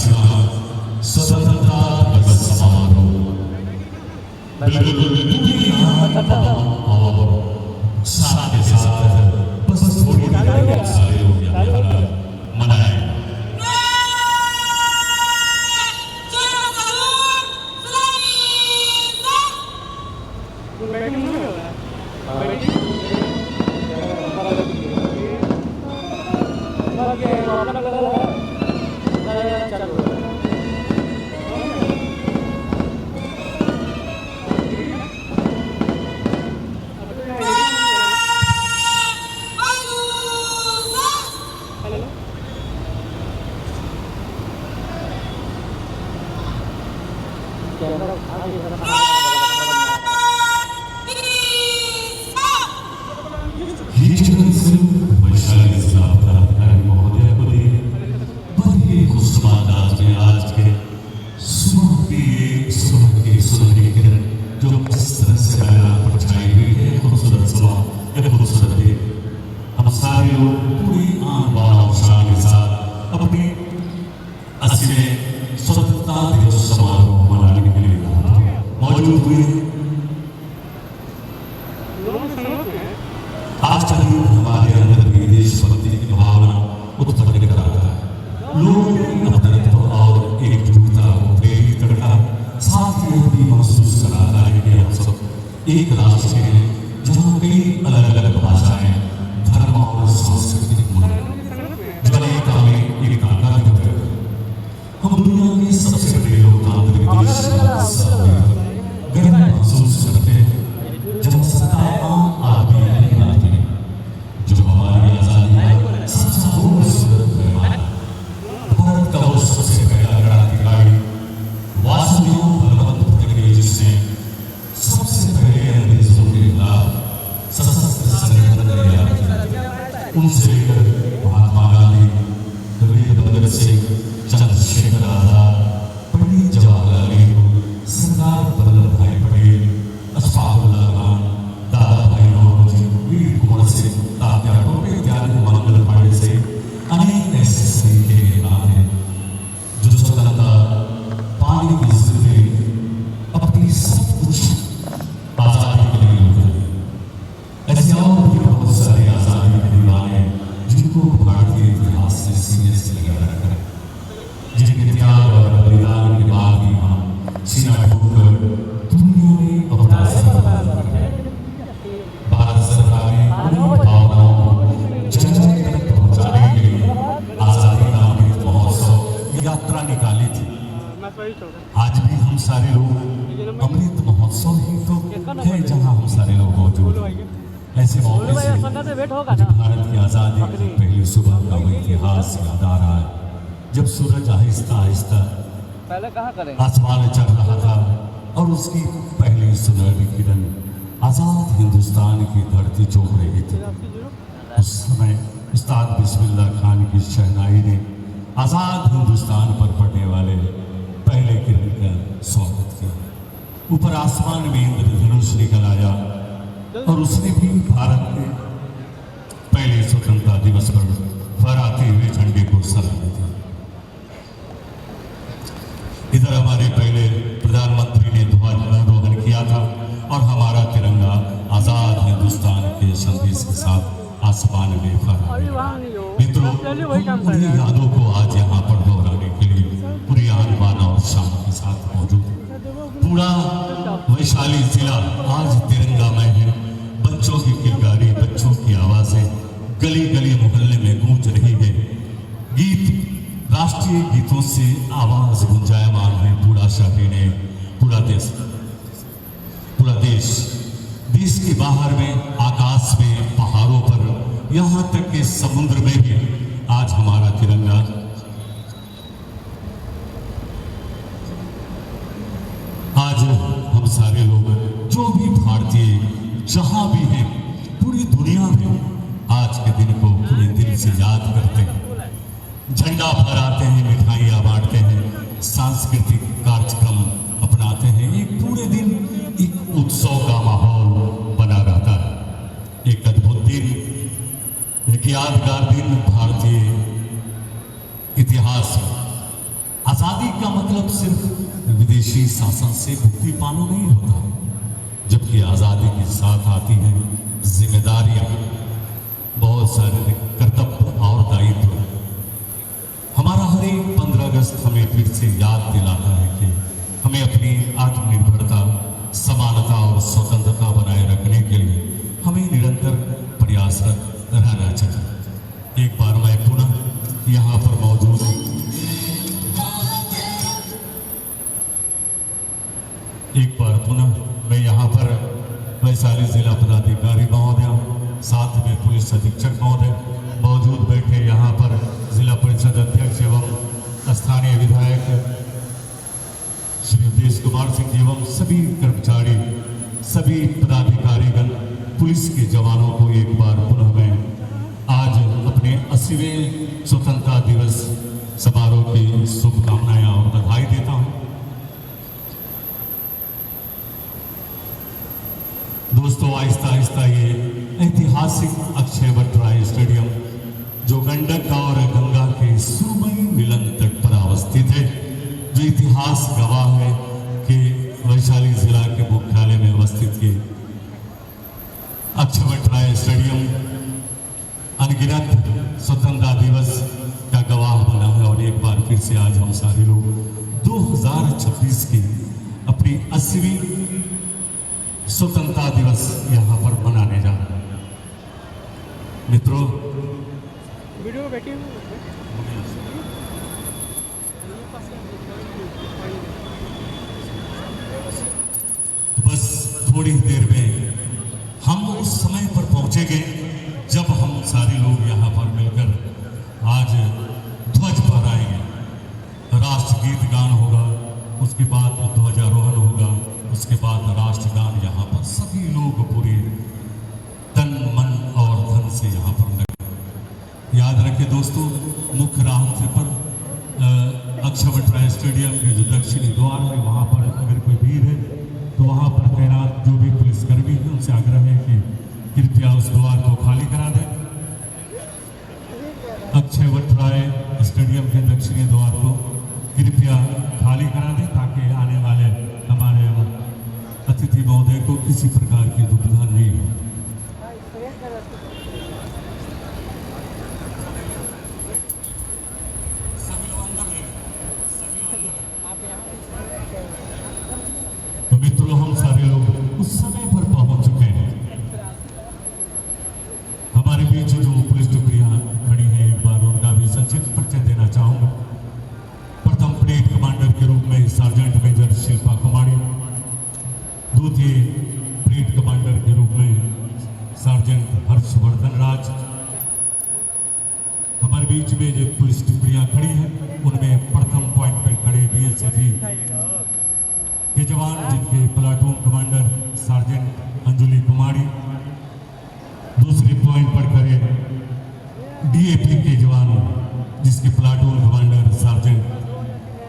स्वतंत्रता दिवस समारोह बिल्कुल और साथ के साथ बस थोड़ी देर में सारे लोग यहाँ मनाएं। आज का दिन हमारे अंदर भी देशभक्ति की भावना उत्पन्न कराता है। लोग अपनत्व और एकजुटता को प्रेरित करता है। साथ ही यह भी महसूस कराता है कि हम सब एक राष्ट्र के हैं जहाँ कई अलग अलग भाषाएं, धर्म और सांस्कृतिक मूल्य जो एकता में एकता का व्यक्त करते हैं। हम दुनिया के सबसे बड़े लोकतांत्रिक देश गर्व महसूस करते हैं जब सत्ता आम आदमी नहीं आती है, जो हमारी आजादी का सबसे खूबसूरत पैमाना। भारत का वो सबसे पहला क्रांतिकारी वासुदेव बलवंत फडके जिसने सबसे पहले अंग्रेजों के खिलाफ सशस्त्र संगठन तैयार किया, उनसे लेकर महात्मा गांधी, कबीर भगत सिंह, चंद्रशेखर आजाद, पंडित जवाहरलाल नेहरू, सरदार वल्लभ भाई पटेल, अशफाकुल्लाह खान, दादा भाई नौरोजी, वीर कुंवर सिंह, तात्या टोपे इत्यादि मंगल पांडे से अनेक ऐसे सैनिक के नाम हैं जो स्वतंत्रता पाने की जिद अपनी सब कुछ आजादी के लिए लड़े। ऐसे और भी बहुत सारे आजादी के दीवाने जिनको भारतीय इतिहास से सीने से लगा रखा है, जिनके त्याग और बलिदान के बाद भी हम सीना ठोककर दुनिया में अपना भारत सरकार ने भावनाओं को जन जन तक पहुंचाने के लिए आजादी का अमृत महोत्सव यात्रा निकाली थी। आज भी हम सारे लोग अमृत महोत्सव ही तो है जहां हम सारे लोग मौजूद हैं। ऐसे मौके से भारत की आजादी की पहली सुबह का वो इतिहास याद आ रहा है, जब सूरज आहिस्ता आहिस्ता आसमान में चढ़ रहा था और उसकी पहली सुनहरी किरण आजाद हिंदुस्तान की धरती चूम रही थी। उस समय उस्ताद बिस्मिल्लाह खान की शहनाई ने आजाद हिंदुस्तान पर पड़ने वाले पहले किरण का स्वागत किया। ऊपर आसमान में इंद्रधनुष निकल आया और उसने भी भारत के पहले स्वतंत्रता दिवस पर फहराते हुए झंडे को सलामी दी। इधर हमारे पहले प्रधानमंत्री ने ध्वजारोहण किया था और हमारा तिरंगा आजाद हिंदुस्तान के संदेश के साथ आसमान में फहरा। मित्रों, उन्हीं यादों को आज यहाँ पर दोहराने के लिए पूरी आन बान और शान के साथ मौजूद पूरा वैशाली जिला आज तिरंगामय है। बच्चों की किलकारी, बच्चों की आवाजें गली गली मोहल्ले में गूंज रही है। गीत, राष्ट्रीय गीतों से आवाज गुंजायमान है। पूरा शहरी ने पूरा देश के बाहर में, आकाश में, पहाड़ों पर, यहाँ तक कि समुद्र में भी आज हमारा तिरंगा आज हम सारे लोग जो भी भारतीय जहां भी हैं पूरी दुनिया में आज के दिन को पूरे दिल से याद करते हैं। झंडा फहराते हैं, मिठाइयाँ बांटते हैं, सांस्कृतिक कार्यक्रम अपनाते हैं। एक पूरे दिन एक उत्सव का माहौल बना रहता है। एक अद्भुत दिन, एक यादगार दिन भारतीय इतिहास में। आजादी का मतलब सिर्फ विदेशी शासन से मुक्ति पाना नहीं होता, जबकि आजादी के साथ आती हैं जिम्मेदारियां, बहुत सारे कर्तव्य और दायित्व। हमारा हर एक 15 अगस्त हमें फिर से याद दिलाता है कि हमें अपनी आत्मनिर्भरता, समानता और स्वतंत्रता बनाए रखने के लिए हमें निरंतर प्रयासरत रहना चाहिए। एक बार मैं पुनः यहाँ पर मौजूद मैं यहाँ पर वैशाली जिला पदाधिकारी महोदय, साथ में पुलिस अधीक्षक महोदय मौजूद बैठे, यहाँ पर जिला परिषद अध्यक्ष एवं स्थानीय विधायक श्री उदेश कुमार सिंह एवं सभी कर्मचारी, सभी पदाधिकारीगण, पुलिस के जवानों को एक बार पुनः मैं आज अपने 80वें स्वतंत्रता दिवस समारोह की शुभकामनाएं और बधाई देता हूं। दोस्तों, आहिस्ता आहिस्ता ये ऐतिहासिक अक्षयवट राय स्टेडियम जो गंडक और गंगा के सुरमई मिलन तट पर अवस्थित है, जो इतिहास गवाह है कि वैशाली जिला के मुख्यालय में अवस्थित ये अक्षयवट राय स्टेडियम अनगिनत स्वतंत्रता दिवस का गवाह बना है। और एक बार फिर से आज हम सारे लोग 2026 की अपनी 80वीं स्वतंत्रता दिवस यहाँ पर मनाने जा रहे हैं। मित्रों, वीडियो बैठी बस थोड़ी देर में हम उस समय पर पहुंचेंगे जब हम सारे लोग यहाँ पर मिलकर आज ध्वज फहराएंगे, राष्ट्रगीत गान होगा, उसके बाद ध्वजारोहण होगा, उसके बाद राष्ट्रगान यहाँ पर सभी लोग पूरे तन मन और धन से यहाँ पर लगे। याद रखें दोस्तों, मुख्य रास्ते पर अक्षयवट राय स्टेडियम के जो दक्षिणी द्वार है, वहाँ पर अगर कोई भीड़ है तो वहाँ पर तैनात जो भी पुलिसकर्मी है उनसे आग्रह है कि कृपया उस द्वार को खाली करा दें। अक्षयवट राय स्टेडियम के दक्षिणी द्वार को कृपया खाली करा दें ताकि आने वाले हमारे अतिथि महोदय को किसी प्रकार की दुविधा नहीं हो। तो मित्रों, हम सारे लोग उस समय पर पहुंच चुके हैं। हमारे बीच जो पुलिस टुकड़ियां खड़ी हैं, एक बार उनका भी संक्षिप्त परिचय देना चाहूंगा। प्रथम परेड कमांडर के रूप में सार्जेंट मेजर शिल्पा कुमारी, द्वितीय परेड कमांडर के रूप में सार्जेंट हर्षवर्धन राज। हमारे बीच में जो पुलिस टुकड़ियां खड़ी हैं उनमें प्रथम पॉइंट पर खड़े बीएसएफ के जवान, जिनके platoon commander sergeant Anjuli Kumari, दूसरे पॉइंट पर खड़े डीएपी के जवान, जिसके platoon commander sergeant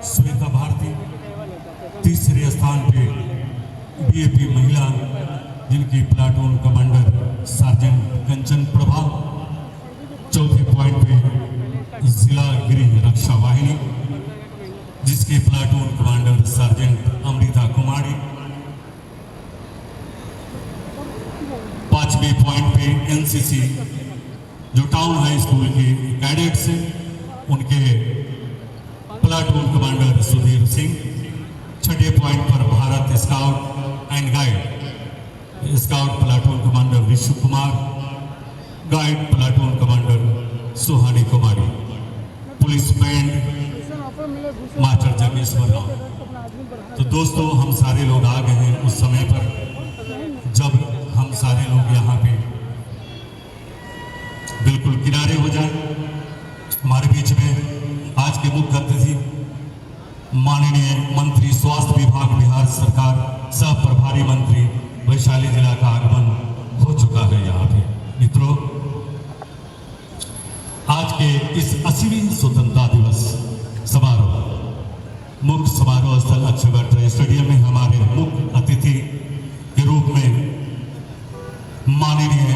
Shweta Bharti, तीसरे स्थान पे डीएपी महिला, जिनकी platoon commander sergeant Kanchan Prabha, चौथे पॉइंट पे जिला गृह रक्षा वाहिनी, जिसके platoon commander sergeant Amrita Kumari, पांचवें पॉइंट पे एनसीसी जो टाउन हाई स्कूल के कैडेट्स हैं उनके प्लाटून कमांडर सुधीर सिंह, छठे पॉइंट पर Bharat scout and guide scout platoon commander Vishwa Kumar, guide platoon commander Suhani Kumari, police band master Jageshwar Rao. तो दोस्तों, हम सारे लोग आ गए हैं उस समय पर जब हम सारे लोग यहाँ पे बिल्कुल किनारे हो जाए। हमारे बीच में आज के मुख्य अतिथि माननीय मंत्री स्वास्थ्य विभाग बिहार सरकार सह प्रभारी मंत्री वैशाली जिला का आगमन हो चुका है यहाँ पे। मित्रों, आज के इस 80वीं स्वतंत्रता दिवस समारोह मुख्य समारोह स्थल अक्षयवट राय स्टेडियम में हमारे मुख्य अतिथि के रूप में माननीय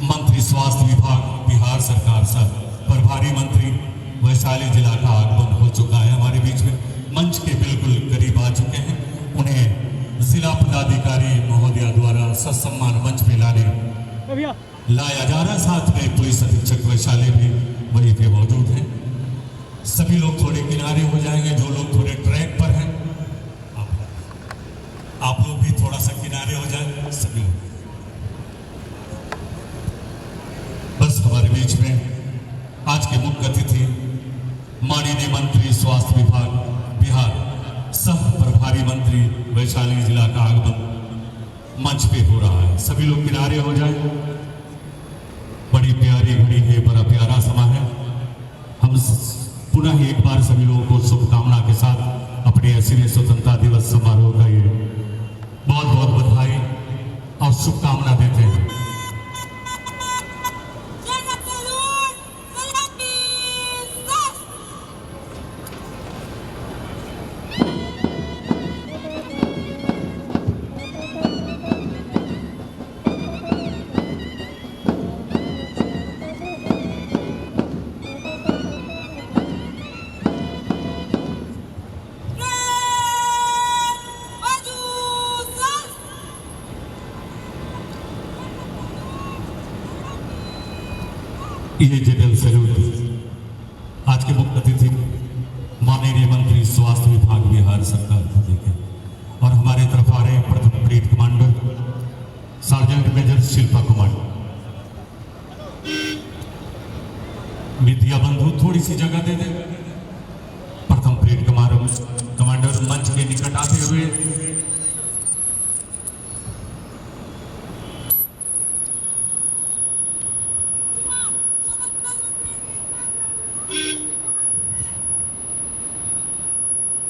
मंत्री स्वास्थ्य विभाग बिहार सरकार सह प्रभारी मंत्री वैशाली जिला का आगमन हो चुका है। हमारे बीच सभी लोग थोड़े किनारे हो जाएंगे, जो लोग थोड़े ट्रैक पर हैं आप लोग भी थोड़ा सा किनारे हो जाए। सभी लोग बस हमारे बीच में आज के मुख्य अतिथि माननीय मंत्री स्वास्थ्य विभाग बिहार सह प्रभारी मंत्री वैशाली जिला का आगमन मंच पे हो रहा है। सभी लोग किनारे हो जाए। बड़ी प्यारी घड़ी है, बड़ा प्यारा समा है। हम पुनः एक बार सभी लोगों को शुभकामना के साथ अपने 80वें स्वतंत्रता दिवस समारोह का ये बहुत बहुत बधाई और शुभकामना देते हैं। ये जनरल सैल्यूट आज के मुख्य अतिथि माननीय मंत्री स्वास्थ्य विभाग बिहार सरकार को देंगे और हमारे तरफ आ रहे प्रथम parade commander sergeant major Shilpa Kumar. Media बंधु थोड़ी सी जगह दे दे। प्रथम परेड कमांडर मंच के निकट आते हुए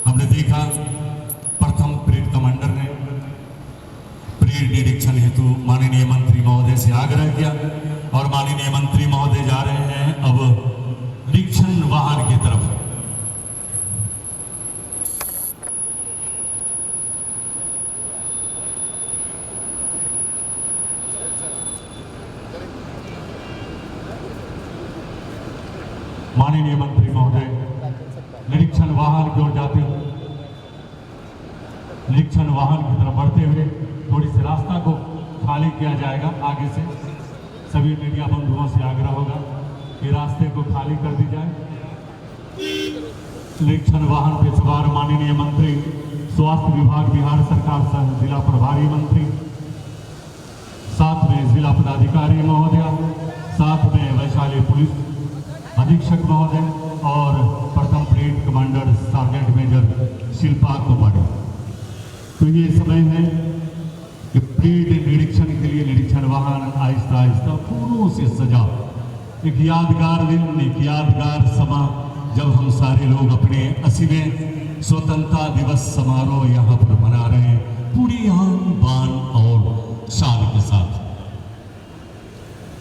हमने देखा प्रथम परेड कमांडर ने परेड निरीक्षण हेतु माननीय मंत्री महोदय से आग्रह किया और माननीय मंत्री महोदय जा रहे हैं अब निरीक्षण वाहन की तरफ। माननीय मंत्री महोदय निरीक्षण वाहन की ओर जाते हुए निरीक्षण वाहन की तरफ बढ़ते हुए थोड़ी सी रास्ता को खाली किया जाएगा। आगे से सभी मीडिया बंधुओं से आग्रह होगा कि रास्ते को खाली कर दी जाए। निरीक्षण वाहन पे सवार माननीय मंत्री स्वास्थ्य विभाग बिहार सरकार सह जिला प्रभारी मंत्री, साथ में जिला पदाधिकारी महोदय, साथ में वैशाली पुलिस अधीक्षक महोदय और प्रथम parade commander sergeant major Shilpa Kumari. तो ये समय है कि परेड निरीक्षण के लिए निरीक्षण वाहन आहिस्ता आहिस्ता फूलों से सजा एक यादगार दिन, एक यादगार समा जब हम सारे लोग अपने 80वें स्वतंत्रता दिवस समारोह यहाँ पर मना रहे हैं पूरी आन बान और शान के साथ।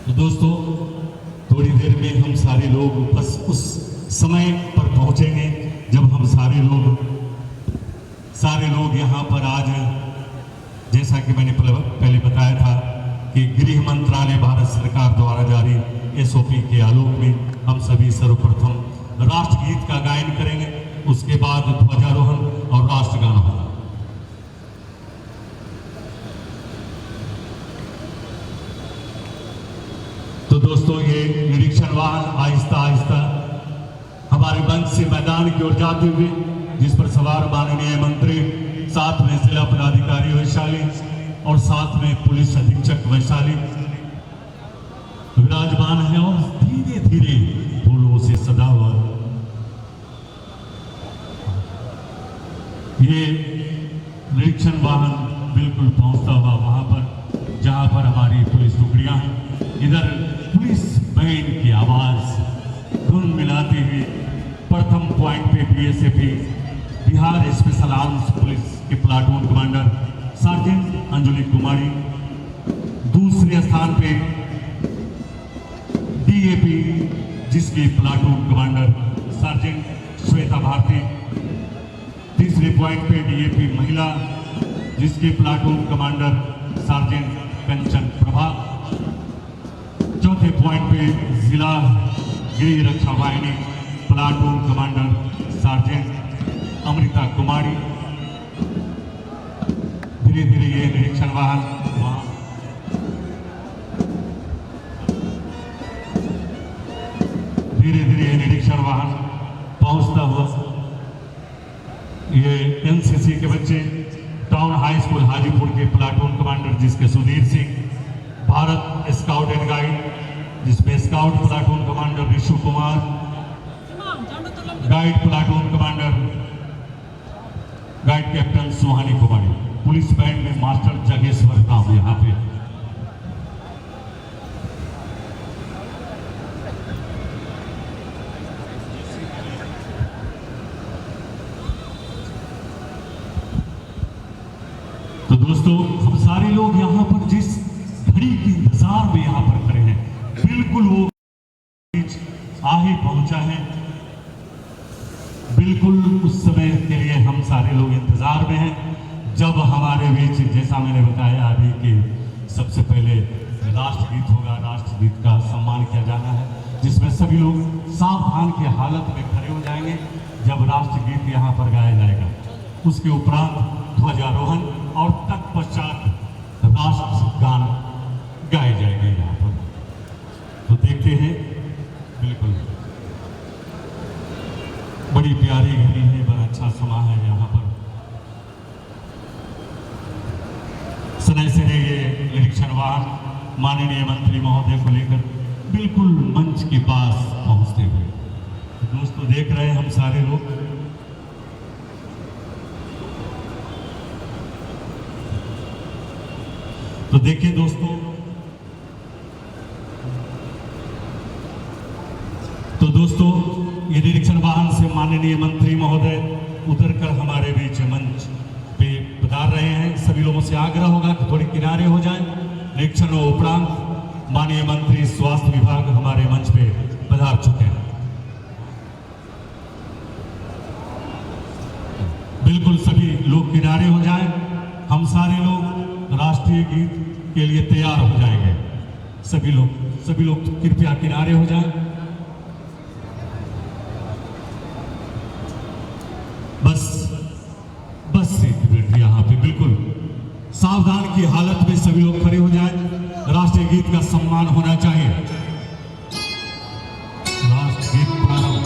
तो दोस्तों थोड़ी देर में हम सारे लोग बस उस समय पर पहुंचेंगे जब हम सारे लोग यहाँ पर आज, जैसा कि मैंने पहले बताया था कि गृह मंत्रालय भारत सरकार द्वारा जारी एसओपी के आलोक में हम सभी सर्वप्रथम राष्ट्रगीत का गायन करेंगे, उसके बाद ध्वजारोहण और राष्ट्रगान होगा। तो दोस्तों ये निरीक्षण वाहन आहिस्ता आहिस्ता हमारे मंच से मैदान की ओर जाते हुए, जिस पर सवार माननीय मंत्री, साथ में जिला पदाधिकारी वैशाली और साथ में पुलिस अधीक्षक वैशाली विराजमान है और धीरे धीरे फूलों से सजा हुआ ये निरीक्षण वाहन बिल्कुल पहुंचता हुआ वहां पर जहां पर हमारी पुलिस टुकड़ियां हैं। इधर पुलिस बैंड की आवाज धुन मिलाते हुए प्रथम पॉइंट पे BSAP Bihar special armed police के platoon commander sergeant Anjali Kumari, दूसरे स्थान पे डीएपी जिसके platoon commander sergeant Shweta Bharti, तीसरे पॉइंट पे डीएपी महिला जिसके platoon commander sergeant Kanchan Prabha, चौथे पॉइंट पे जिला गृह रक्षा वाहिनी platoon commander sergeant Amrita Kumari. धीरे धीरे ये निरीक्षण वाहन धीरे धीरे ये निरीक्षण वाहन पहुंचता हुआ ये एनसीसी के बच्चे, टाउन हाई स्कूल हाजीपुर के प्लाटून कमांडर जिसके Sudhir Singh, Bharat scout and guide जिसमें scout platoon commander Rishu Kumar, guide platoon commander guide captain Suhani Kumari, police band में मास्टर जगेश्वर राम यहाँ पे। तो दोस्तों, हम सारे लोग यहाँ पर जिस घड़ी की इंतजार में यहाँ पर खड़े हैं, बिल्कुल वो आ ही पहुंचा है। बिल्कुल उस समय के लिए हम सारे लोग इंतजार में हैं जब हमारे बीच, जैसा मैंने बताया अभी कि सबसे पहले राष्ट्रगीत होगा, राष्ट्रगीत का सम्मान किया जाना है, जिसमें सभी लोग सावधान की हालत में खड़े हो जाएंगे जब राष्ट्रगीत यहाँ पर गाया जाएगा। उसके उपरांत ध्वजारोहण और तत्पश्चात राष्ट्रगान गाए जाएंगे यहाँ पर। तो देखते हैं, बिल्कुल बड़ी प्यारी घड़ी है, बड़ा अच्छा समा है यहाँ पर। समय से ये निरीक्षण वाहन माननीय मंत्री महोदय को लेकर बिल्कुल मंच के पास पहुंचते हुए, तो दोस्तों देख रहे हैं हम सारे लोग। तो देखिए दोस्तों, ये निरीक्षण वाहन से माननीय मंत्री महोदय उतरकर हमारे बीच मंच पे पधार रहे हैं। सभी लोगों से आग्रह होगा कि थोड़ी किनारे हो जाएं। निरीक्षण उपरांत माननीय मंत्री स्वास्थ्य विभाग हमारे मंच पे पधार चुके हैं। बिल्कुल सभी लोग किनारे हो जाएं। हम सारे लोग राष्ट्रीय गीत के लिए तैयार हो जाएंगे। सभी लोग कृपया किनारे हो जाएं। बस एक मिनट यहाँ पे बिल्कुल सावधान की हालत में सभी लोग खड़े हो जाएं। राष्ट्रीय गीत का सम्मान होना चाहिए। राष्ट्रीय गीत प्रारंभ।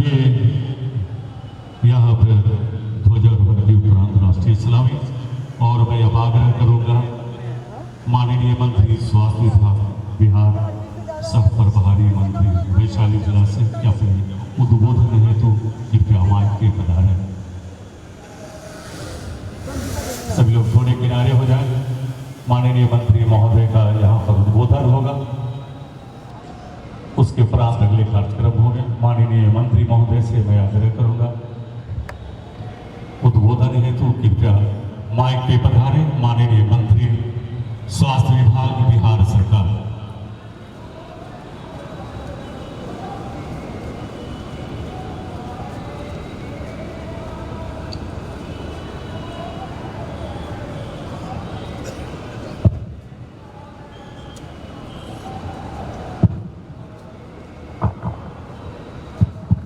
ये यहाँ पर ध्वजारोहण के उपरांत राष्ट्रीय सलामी और मैं अब आग्रह करूँगा माननीय मंत्री स्वास्थ्य विभाग बिहार सब प्रभारी मंत्री वैशाली जिला से या फिर उद्बोधन है तो कृपया माइक के पधारें। सभी लोग थोड़े किनारे हो जाएं। माननीय मंत्री महोदय का यहाँ पर उद्बोधन होगा, उसके उपरांत अगले कार्यक्रम होंगे। माननीय मंत्री महोदय से मैं आग्रह करूंगा उद्बोधन हेतु कृपया माइक पे पधारें। माननीय मंत्री स्वास्थ्य विभाग बिहार सरकार।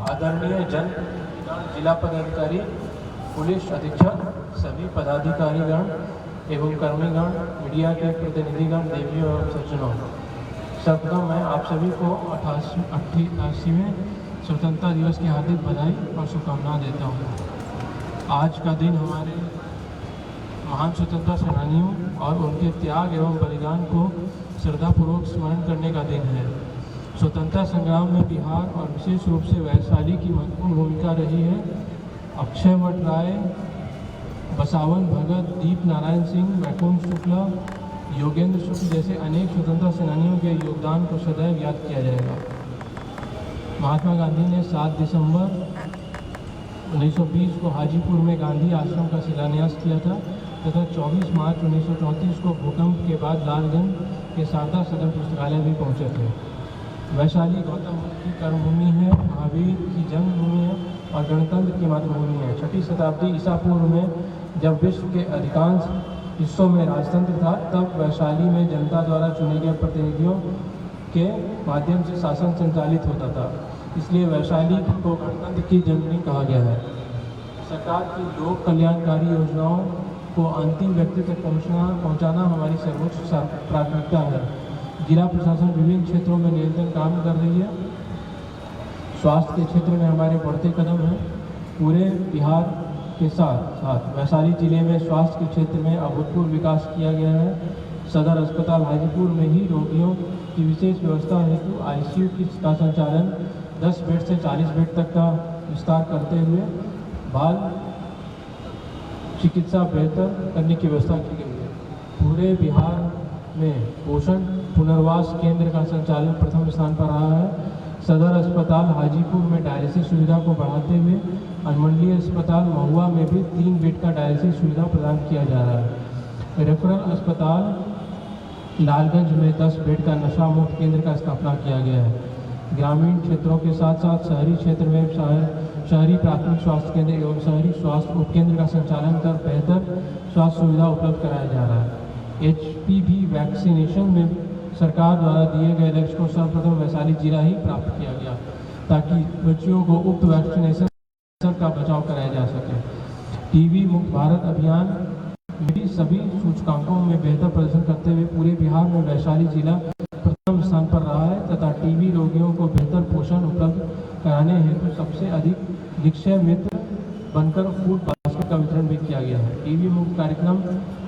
आदरणीय जिला पदाधिकारी, पुलिस अधीक्षक, सभी पदाधिकारीगण एवं कर्मीगण, मीडिया के प्रतिनिधिगण, देवियों एवं सज्जनों, सर्वप्रथम मैं आप सभी को 88वें स्वतंत्रता दिवस की हार्दिक बधाई और शुभकामनाएं देता हूँ। आज का दिन हमारे महान स्वतंत्रता सेनानियों और उनके त्याग एवं बलिदान को श्रद्धापूर्वक स्मरण करने का दिन है। स्वतंत्रता संग्राम में बिहार और विशेष रूप से वैशाली की महत्वपूर्ण भूमिका रही है। अक्षयवट राय, बसावन भगत, दीप नारायण सिंह, वैकुंठ शुक्ला, योगेंद्र शुक्ल जैसे अनेक स्वतंत्रता सेनानियों के योगदान को सदैव याद किया जाएगा। महात्मा गांधी ने 7 दिसंबर 1920 को हाजीपुर में गांधी आश्रम का शिलान्यास किया था तथा 24 मार्च 1934 को भूकंप के बाद लालगंज के शारदा सदन पुस्तकालय भी पहुंचे थे। वैशाली गौतम बुद्ध की कर्मभूमि है, महावीर की जन्मभूमि है और गणतंत्र की मातृभूमि है। 6ठी शताब्दी ईसा पूर्व में जब विश्व के अधिकांश हिस्सों में राजतंत्र था, तब वैशाली में जनता द्वारा चुने गए प्रतिनिधियों के माध्यम से शासन संचालित होता था। इसलिए वैशाली को गणतंत्र की जननी कहा गया है। सरकार की लोक कल्याणकारी योजनाओं को अंतिम व्यक्ति तक पहुँचाना हमारी सर्वोच्च प्राथमिकता है। जिला प्रशासन विभिन्न क्षेत्रों में निरंतर काम कर रही है। स्वास्थ्य के क्षेत्र में हमारे बढ़ते कदम हैं। पूरे बिहार के साथ साथ वैशाली जिले में स्वास्थ्य के क्षेत्र में अभूतपूर्व विकास किया गया है। सदर अस्पताल हाजीपुर में ही रोगियों की विशेष व्यवस्था हेतु ICU का संचालन 10 बेड से 40 बेड तक का विस्तार करते हुए बाल चिकित्सा बेहतर करने की व्यवस्था की गई है। पूरे बिहार में पोषण पुनर्वास केंद्र का संचालन प्रथम स्थान पर रहा है। सदर अस्पताल हाजीपुर में डायलिसिस सुविधा को बढ़ाते हुए अनुमंडलीय अस्पताल महुआ में भी 3 बेड का डायलिसिस सुविधा प्रदान किया जा रहा है। रेफरल अस्पताल लालगंज में 10 बेड का नशा मुक्त केंद्र का स्थापना किया गया है। ग्रामीण क्षेत्रों के साथ साथ शहरी क्षेत्र में शहरी प्राथमिक स्वास्थ्य केंद्र एवं शहरी स्वास्थ्य उपकेंद्र का संचालन कर बेहतर स्वास्थ्य सुविधा उपलब्ध कराया जा रहा है। HPV वैक्सीनेशन में सरकार द्वारा दिए गए लक्ष्य को सर्वप्रथम वैशाली जिला ही प्राप्त किया गया ताकि बच्चियों को उक्त वैक्सीनेशन का बचाव कराया जा सके। टीबी मुक्त भारत अभियान में सभी सूचकांकों में बेहतर प्रदर्शन करते हुए पूरे बिहार में वैशाली जिला प्रथम स्थान पर रहा है तथा टीबी रोगियों को बेहतर पोषण उपलब्ध कराने हेतु सबसे अधिक निक्षय मित्र बनकर फूड बास्केट का वितरण भी किया गया है। टीबी मुक्त कार्यक्रम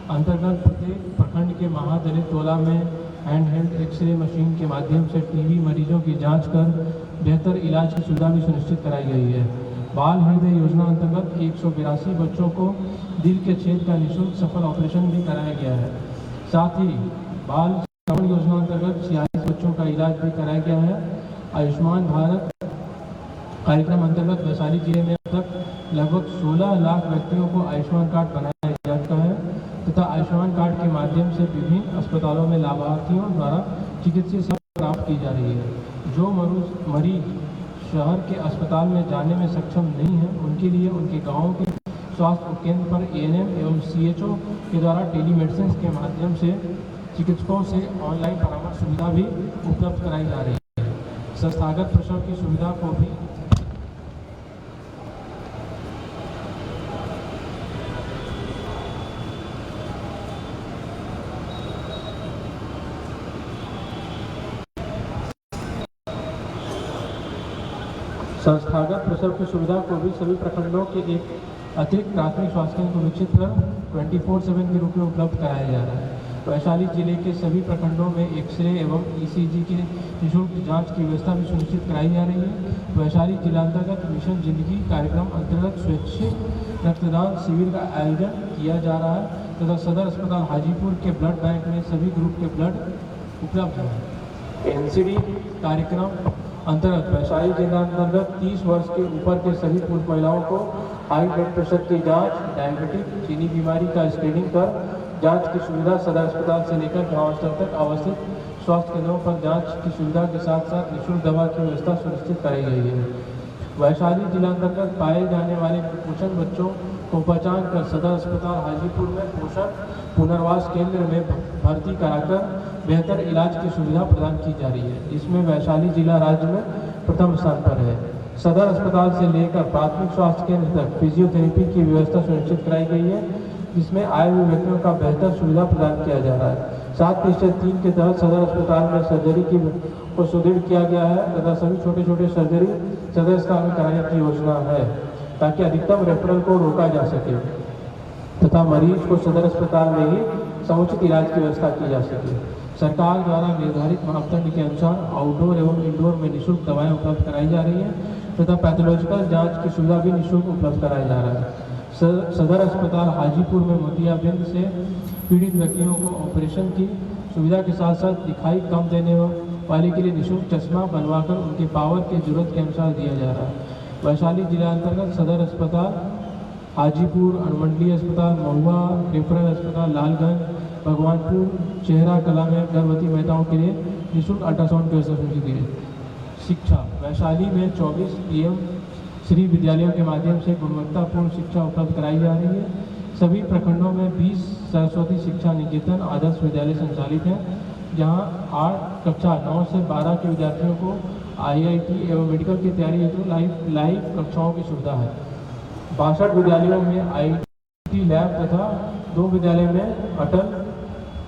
अंतर्गत प्रत्येक प्रखंड के महादलित टोला में हैंडहेल्ड एक्सरे मशीन के माध्यम से टीबी मरीजों की जांच कर बेहतर इलाज की सुविधा भी सुनिश्चित कराई गई है। बाल हृदय योजना अंतर्गत 182 बच्चों को दिल के छेद का निःशुल्क सफल ऑपरेशन भी कराया गया है। साथ ही बाल श्रवण योजना अंतर्गत 46 बच्चों का इलाज भी कराया गया है। आयुष्मान भारत कार्यक्रम अंतर्गत वैशाली जिले में अब तक लगभग 16 लाख व्यक्तियों को आयुष्मान कार्ड बनाया जा चुका है तथा आयुष्मान कार्ड के माध्यम से विभिन्न अस्पतालों में लाभार्थियों द्वारा चिकित्सीय सेवा प्राप्त की जा रही है। जो मरीज शहर के अस्पताल में जाने में सक्षम नहीं है, उनके लिए उनके गाँव के स्वास्थ्य उपकेंद्र पर ANM एवं CHO के द्वारा टेलीमेडिसिन के माध्यम से चिकित्सकों से ऑनलाइन परामर्श सुविधा भी उपलब्ध कराई जा रही है। संस्थागत प्रसव की सुविधा को भी संस्थागत प्रसव की सुविधा को भी सभी प्रखंडों के एक अतिरिक्त प्राथमिक स्वास्थ्य केंद्र को विकसित कर 24/7 के रूप में उपलब्ध कराया जा रहा है। वैशाली जिले के सभी प्रखंडों में एक्सरे एवं ईसीजी की निःशुल्क जांच की व्यवस्था भी सुनिश्चित कराई जा रही है। वैशाली जिलांतर्गत मिशन जिंदगी कार्यक्रम अंतर्गत स्वैच्छिक रक्तदान शिविर का आयोजन किया जा रहा है तथा सदर अस्पताल हाजीपुर के ब्लड बैंक में सभी ग्रुप के ब्लड उपलब्ध है। एनसीडी कार्यक्रम अंतर्गत वैशाली जिला अंतर्गत 30 वर्ष के ऊपर के सभी पुरुष महिलाओं को हाई ब्लड प्रेशर की जांच, डायबिटिक, चीनी बीमारी का स्क्रीनिंग कर जांच की सुविधा सदर अस्पताल से लेकर गांव स्तर तक अवस्थित स्वास्थ्य केंद्रों पर जांच की सुविधा के साथ साथ निःशुल्क दवा की व्यवस्था सुनिश्चित कराई गई है। वैशाली जिला अंतर्गत पाए जाने वाले कुपोषण बच्चों को पहचान कर सदर अस्पताल हाजीपुर में पोषण पुनर्वास केंद्र में भर्ती कराकर बेहतर इलाज की सुविधा प्रदान की जा रही है। इसमें वैशाली जिला राज्य में प्रथम स्थान पर है। सदर अस्पताल से लेकर प्राथमिक स्वास्थ्य केंद्र तक फिजियोथेरेपी की व्यवस्था सुनिश्चित कराई गई है, जिसमें आए हुए व्यक्तियों का बेहतर सुविधा प्रदान किया जा रहा है। 7/3 के तहत सदर अस्पताल में सर्जरी को सुदृढ़ किया गया है तथा सभी छोटे छोटे सर्जरी सदर अस्पताल में कराने की योजना है ताकि अधिकतम रेफरल को रोका जा सके तथा मरीज को सदर अस्पताल में ही समुचित इलाज की व्यवस्था की जा सके। सरकार द्वारा निर्धारित मापदंड के अनुसार आउटडोर एवं इंडोर में निःशुल्क दवाएं उपलब्ध कराई जा रही हैं तथा पैथोलॉजिकल जांच की सुविधा भी निःशुल्क उपलब्ध कराया जा रहा है। सदर अस्पताल हाजीपुर में मोतियाबिंद से पीड़ित व्यक्तियों को ऑपरेशन की सुविधा के साथ साथ दिखाई कम देने वाले के लिए निःशुल्क चश्मा बनवाकर उनके पावर की जरूरत के अनुसार दिया जा रहा है। वैशाली जिला अंतर्गत सदर अस्पताल हाजीपुर, अनुमंडलीय अस्पताल महुआ, रेफरल अस्पताल लालगंज, भगवानपुर, चेहरा कला में गर्भवती महिलाओं के लिए निःशुल्क अल्ट्रासाउंड की व्यवस्था की गई है। शिक्षा वैशाली में 24 PM श्री विद्यालयों के माध्यम से गुणवत्तापूर्ण शिक्षा उपलब्ध कराई जा रही है। सभी प्रखंडों में 20 सरस्वती शिक्षा निकेतन आदर्श विद्यालय संचालित है, जहां 8 कक्षा 9 से 12 के विद्यार्थियों को IIT एवं मेडिकल की तैयारी हेतु लाइव कक्षाओं की सुविधा है। 62 विद्यालयों में IT लैब तथा 2 विद्यालय में अटल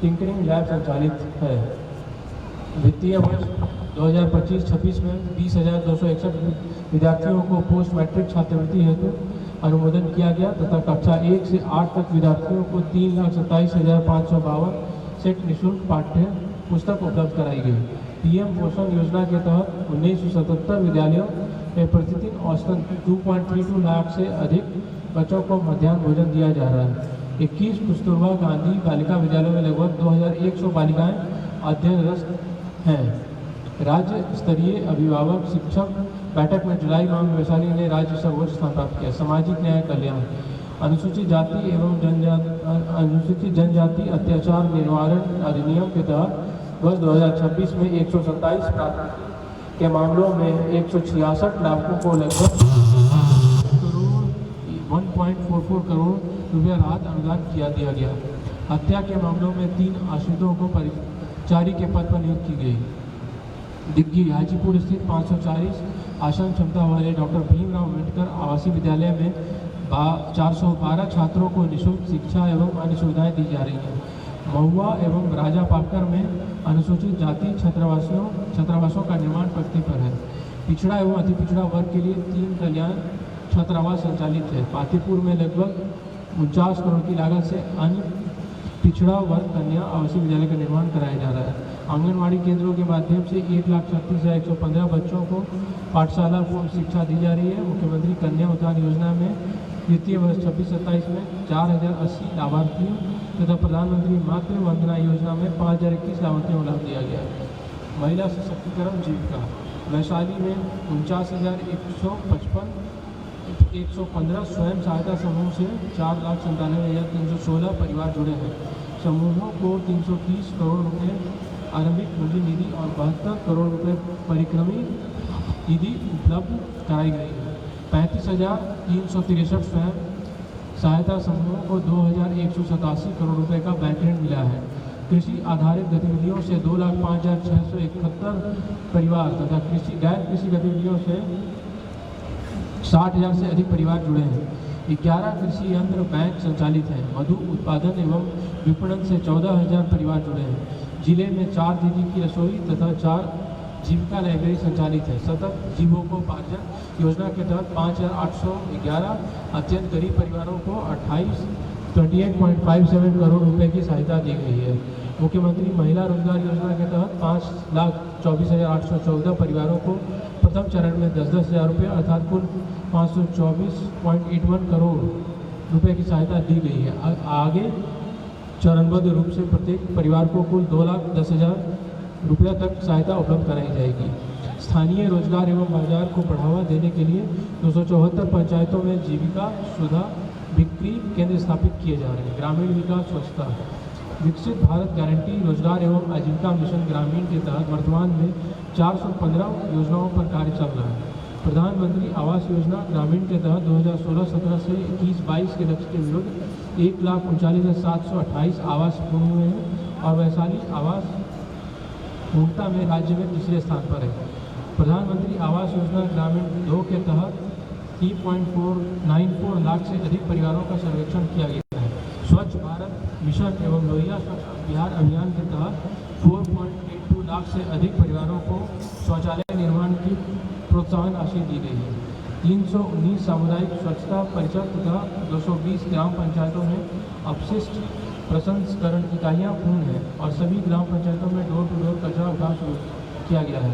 टिंकरिंग लैब संचालित है। वित्तीय वर्ष 2025-26 में 20,261 विद्यार्थियों को पोस्ट मैट्रिक छात्रवृत्ति हेतु अनुमोदन किया गया तथा कक्षा 1 से 8 तक विद्यार्थियों को 3,27,552 सेट निःशुल्क पाठ्य पुस्तक उपलब्ध कराई गई। PM पोषण योजना के तहत 1977 विद्यालयों में प्रतिदिन औसतन 2.32 लाख से अधिक बच्चों को मध्याह्न भोजन दिया जा रहा है। 21 कस्तूरबा गांधी बालिका विद्यालयों में लगभग 2100 बालिकाएं अध्ययनरत हैं। राज्य स्तरीय अभिभावक शिक्षक बैठक में जुलाई माह में वैशाली ने राज्य सर्वोच्च स्थान प्राप्त किया। सामाजिक न्याय कल्याण अनुसूचित जाति एवं अनुसूचित जनजाति अत्याचार निवारण अधिनियम के तहत वर्ष 2026 में 127 प्राथमिकी के मामलों में 166 लाभुकों को लगभग 1.44 करोड़ रुपया राहत अनुदान दिया गया। हत्या के मामलों में 3 आश्रितों को परिचारी के पद पर नियुक्त की गई। दिग्गी हाजीपुर स्थित 540 आसन क्षमता वाले डॉक्टर भीमराव अम्बेडकर आवासीय विद्यालय में 412 छात्रों को निःशुल्क शिक्षा एवं अन्य सुविधाएं दी जा रही हैं। महुआ एवं राजा पाकर में अनुसूचित जाति छात्रावासों का निर्माण प्रगति पर है। पिछड़ा एवं अति पिछड़ा वर्ग के लिए 3 कल्याण छात्रावास संचालित है। पातीपुर में लगभग 49 करोड़ की लागत से अन्य पिछड़ा वर्ग कन्या आवासीय विद्यालय का निर्माण कराया जा रहा है। आंगनवाड़ी केंद्रों के माध्यम से 1,36,115 बच्चों को पाठशाला पूर्व शिक्षा दी जा रही है। मुख्यमंत्री कन्या उत्थान योजना में वित्तीय वर्ष 26-27 में 4,080 लाभार्थियों तथा प्रधानमंत्री मातृ वंदना योजना में 5,021 लाभार्थियों को लाभ दिया गया है। महिला सशक्तिकरण जीविका वैशाली में 49,115 स्वयं सहायता समूह से 4,97,316 परिवार जुड़े हैं। समूहों को 330 करोड़ रुपये आरंभिक पूंजी निधि और 72 करोड़ रुपये परिक्रमी निधि उपलब्ध कराई गई है। 35,363 स्वयं सहायता समूहों को 2,187 करोड़ रुपये का बैंक ऋण मिला है। कृषि आधारित गतिविधियों से 2,05,671 परिवार तथा गैर कृषि गतिविधियों से 60,000 से अधिक परिवार जुड़े हैं। 11 कृषि यंत्र बैंक संचालित हैं। मधु उत्पादन एवं विपणन से 14,000 परिवार जुड़े हैं। जिले में 4 दीदी की रसोई तथा 4 जीविका लाइब्रेरी संचालित है। सतत जीवोपार्जन योजना के तहत 5,811 अत्यंत गरीब परिवारों को 28.57 करोड़ रुपए की सहायता दी गई है। मुख्यमंत्री महिला रोजगार योजना के तहत 5,24,814 परिवारों को प्रथम चरण में 10-10 हज़ार रुपये अर्थात कुल 524.81 करोड़ रुपए की सहायता दी गई है। आगे चरणबद्ध रूप से प्रत्येक परिवार को कुल 2,10,000 रुपया तक सहायता उपलब्ध कराई जाएगी। स्थानीय रोजगार एवं बाजार को बढ़ावा देने के लिए 274 पंचायतों में जीविका सुधा बिक्री केंद्र स्थापित किए जा रहे हैं। ग्रामीण विकास स्वच्छता विकसित भारत गारंटी रोजगार एवं आजीविका मिशन ग्रामीण के तहत वर्तमान में 415 योजनाओं पर कार्य चल रहा है। प्रधानमंत्री आवास योजना ग्रामीण के तहत 2016-17 से 21-22 के लक्ष्य के विरुद्ध 1,39,728 आवास पूर्ण हुए हैं और वैशाली आवास पूर्णता में राज्य में तीसरे स्थान पर है। प्रधानमंत्री आवास योजना ग्रामीण 2 के तहत 3.94 लाख से अधिक परिवारों का सर्वेक्षण किया गया है। स्वच्छ भारत मिशन एवं लोहिया स्वच्छ बिहार अभियान के तहत 4.82 लाख से अधिक परिवारों को शौचालय निर्माण की प्रोत्साहन राशि दी गई है। 319 सामुदायिक स्वच्छता परिसर तथा 220 ग्राम पंचायतों में अपशिष्ट प्रसंस्करण इकाइयाँ पूर्ण हैं और सभी ग्राम पंचायतों में डोर टू डोर कचरा उठाव शुरू किया गया है।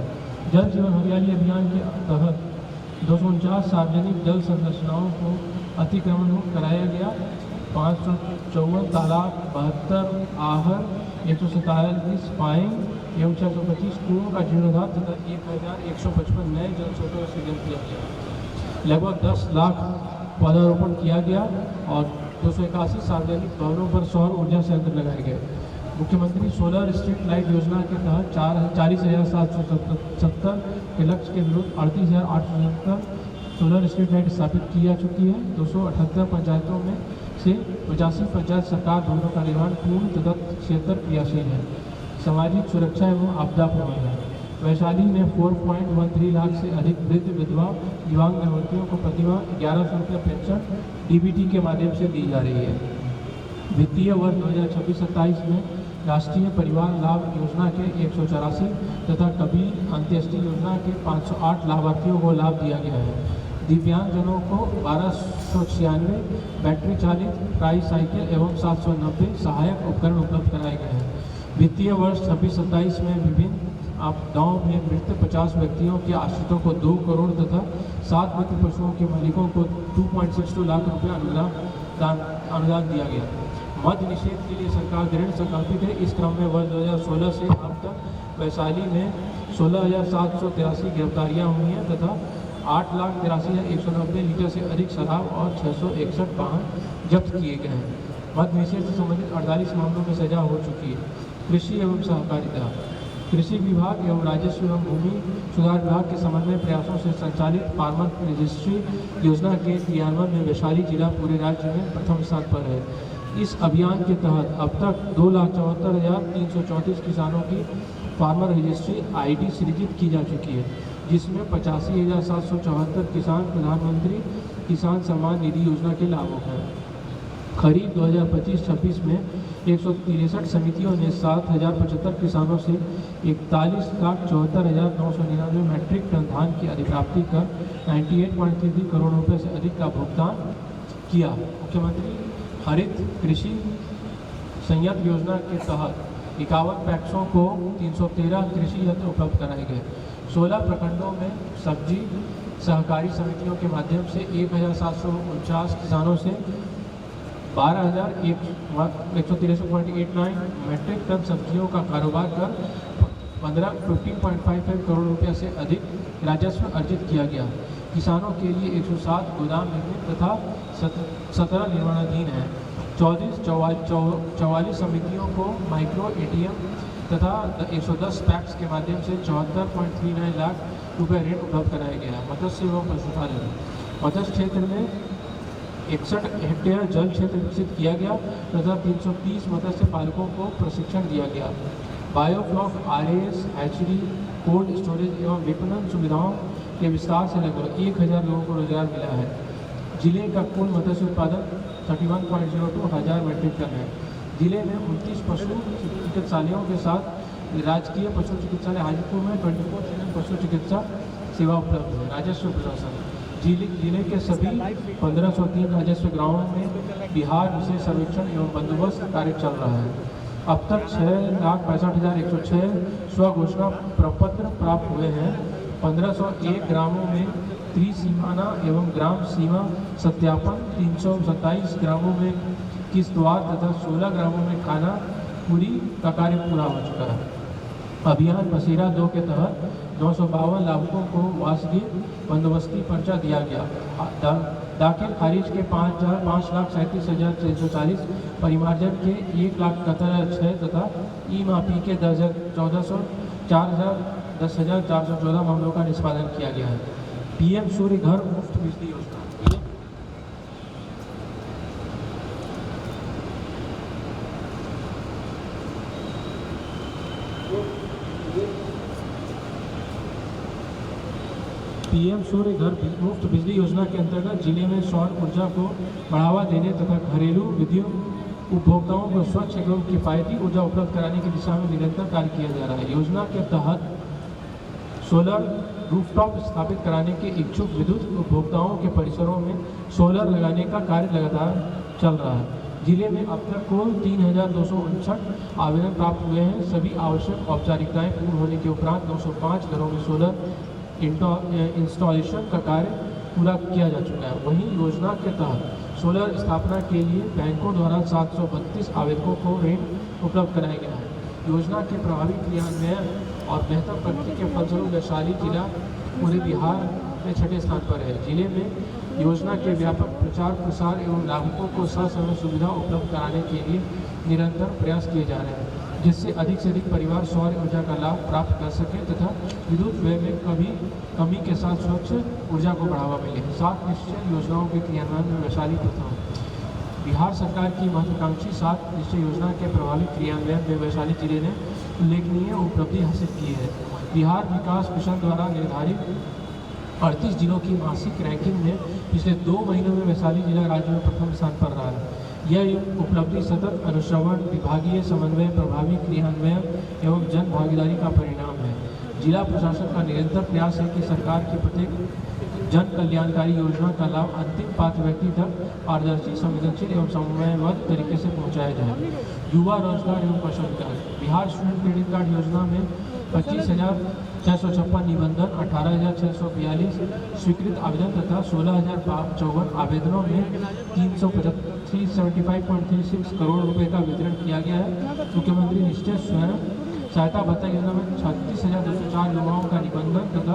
जल जीवन हरियाली अभियान के तहत 249 सार्वजनिक जल संरचनाओं को अतिक्रमण मुक्त कराया गया। 554 तालाब, 72 आहर, 147 पाइंग एवं 625 कुओं का जीर्णोद्धार तथा 1,155 नए जल स्रोतों का सृजन किया गया। लगभग 10 लाख पौधारोपण किया गया और 281 सार्वजनिक भवनों पर सौर ऊर्जा संयंत्र लगाए गए। मुख्यमंत्री सोलर स्ट्रीट लाइट योजना के तहत 40,770 के लक्ष्य के विरुद्ध 38,870 सोलर स्ट्रीट लाइट स्थापित की जा चुकी है। 278 पंचायतों में से 85 पंचायत सरकार भवनों का निर्माण पूर्ण तथा क्षेत्र क्रियाशील है। सामाजिक सुरक्षा एवं आपदा प्रबंधन वैशाली में 4.13 लाख से अधिक वृद्ध विधवा दिव्यांग गर्भवतियों को प्रतिमाह 1,100 रुपये पेंशन डीबीटी के माध्यम से दी जा रही है। वित्तीय वर्ष 2026-27 में राष्ट्रीय परिवार लाभ योजना के 184 तथा कबीर अंत्येष्टि योजना के 508 लाभार्थियों को लाभ दिया गया है। दिव्यांगजनों को 1,296 बैटरी चालित ट्राई साइकिल एवं 790 सहायक उपकरण उपलब्ध कराए गए हैं। वित्तीय वर्ष 26-27 में विभिन्न आपदाओं में मृत 50 व्यक्तियों के आश्रितों को 2 करोड़ तथा 7 मृत पशुओं के मालिकों को 2.62 लाख रुपये अनुदान दिया गया। मद्य निषेध के लिए सरकार दृढ़ संकल्पित है। इस क्रम में वर्ष 2016 से अब तक वैशाली में 16,783 गिरफ्तारियां हुई हैं तथा 8,83,190 लीटर से अधिक शराब और 661 वाहन जब्त किए गए हैं। मद्य निषेध से संबंधित 48 मामलों में सजा हो चुकी है। कृषि एवं सहकारिता कृषि विभाग एवं राजस्व एवं भूमि सुधार विभाग के समन्वय प्रयासों से संचालित फार्मर रजिस्ट्री योजना के क्रियान्वयन में वैशाली जिला पूरे राज्य में प्रथम स्थान पर है। इस अभियान के तहत अब तक 2,74,334 किसानों की फार्मर रजिस्ट्री आईडी सृजित की जा चुकी है, जिसमें 85,774 किसान प्रधानमंत्री किसान सम्मान निधि योजना के लाभुक हैं। खरीफ 2025-26 में 163 समितियों ने 7,075 किसानों से 41,74,999 मैट्रिक टन धान की अधिप्राप्ति कर 98.33 करोड़ रुपए से अधिक का भुगतान किया। मुख्यमंत्री हरित कृषि संयंत्र योजना के तहत 51 पैक्सों को 313 कृषि यंत्र उपलब्ध कराए गए। 16 प्रखंडों में सब्जी सहकारी समितियों के माध्यम से 1,749 किसानों से 12,163.89 मैट्रिक टन सब्जियों का कारोबार कर 15.55 करोड़ रुपये से अधिक राजस्व अर्जित किया गया। किसानों के लिए 107 गोदाम निर्मित तथा 17 निर्माणाधीन हैं। 44 समितियों को माइक्रो एटीएम तथा 110 पैक्स के माध्यम से 74.39 लाख रुपये ऋण उपलब्ध कराया गया। मत्स्य एवं पशुपालन मत्स्य क्षेत्र में 61 हेक्टेयर जल क्षेत्र विकसित किया गया तथा 330 मत्स्य पालकों को प्रशिक्षण दिया गया। Biofloc RAS hatchery cold storage एवं विपणन सुविधाओं के विस्तार से लगभग 1,000 लोगों को रोजगार मिला है। जिले का कुल मत्स्य उत्पादन 31.02 हज़ार मीट्रिक टन है। जिले में 29 पशु चिकित्सालयों के साथ राजकीय पशु चिकित्सालय हाजीपुर में 24/7 पशु चिकित्सा सेवा उपलब्ध है। राजस्व प्रशासन जिले के सभी 1503 राजस्व ग्रामों में बिहार विशेष सर्वेक्षण एवं बंदोबस्त कार्य चल रहा है। अब तक 6,65,106 स्वघोषणा प्रपत्र प्राप्त हुए हैं। 1501 ग्रामों में त्रिसीमाना एवं ग्राम सीमा सत्यापन, 327 ग्रामों में किश्तवाड़ तथा 16 ग्रामों में खाना पूरी का कार्य पूरा हो चुका है। अभियान बसेरा 2 के तहत 952 लाभुकों को वासगीर बंदोबस्ती पर्चा दिया गया। दाखिल खारिज के 5,37,640, परिमार्जन के 1,71,600 तथा ई माफी के 10,1400 10,414 मामलों का निष्पादन किया गया है। पीएम सूर्य घर मुफ्त बिजली योजना पीएम सूर्य घर मुफ्त बिजली योजना के अंतर्गत जिले में सौर ऊर्जा को बढ़ावा देने तथा घरेलू विद्युत उपभोक्ताओं को स्वच्छ एवं किफायती ऊर्जा उपलब्ध कराने की दिशा में निरंतर कार्य किया जा रहा है। योजना के तहत सोलर रूफटॉप स्थापित कराने के इच्छुक विद्युत उपभोक्ताओं के परिसरों में सोलर लगाने का कार्य लगातार चल रहा है। जिले में अब तक कुल 3,259 आवेदन प्राप्त हुए हैं। सभी आवश्यक औपचारिकताएं पूर्ण होने के उपरांत 905 घरों में सोलर इंस्टॉलेशन का कार्य पूरा किया जा चुका है। वहीं योजना के तहत सोलर स्थापना के लिए बैंकों द्वारा 732 आवेदकों को ऋण उपलब्ध कराया गया है। योजना के प्रभावी क्रियान्वयन और बेहतर प्रगति के फलस्वरूप वैशाली जिला पूरे बिहार में 6ठे स्थान पर है। जिले में योजना के व्यापक प्रचार प्रसार एवं लाभुकों को ससमय सुविधा उपलब्ध कराने के लिए निरंतर प्रयास किए जा रहे हैं, जिससे अधिक से अधिक परिवार सौर ऊर्जा का लाभ प्राप्त कर सकें तथा विद्युत व्यय में कमी के साथ स्वच्छ ऊर्जा को बढ़ावा मिले। 7 निश्चय योजनाओं के क्रियान्वयन में वैशाली प्रथम। बिहार सरकार की महत्वाकांक्षी 7 निश्चय योजना के प्रभावी क्रियान्वयन में वैशाली जिले ने उल्लेखनीय उपलब्धि हासिल की है। बिहार विकास मिशन द्वारा निर्धारित 38 जिलों की मासिक रैंकिंग में पिछले 2 महीनों में वैशाली जिला राज्य में प्रथम स्थान पर रहा है। यह उपलब्धि सतत अनुश्रवण, विभागीय समन्वय, प्रभावी क्रियान्वयन एवं जन भागीदारी का परिणाम है। जिला प्रशासन का निरंतर प्रयास है कि सरकार की प्रत्येक जन कल्याणकारी योजना का लाभ अंतिम पात्र व्यक्ति तक पारदर्शी, संवेदनशील एवं समन्वयबद्ध तरीके से पहुंचाया जाए। युवा रोजगार एवं कौशल विकास। बिहार स्टूडेंट क्रेडिट कार्ड योजना में 25,656 निबंधन, 18,642 स्वीकृत आवेदन तथा 16,054 आवेदनों में 375.36 करोड़ रुपए का वितरण किया गया है। मुख्यमंत्री निश्चय स्वयं सहायता भत्ता योजना में 36,204 युवाओं का निबंधन तथा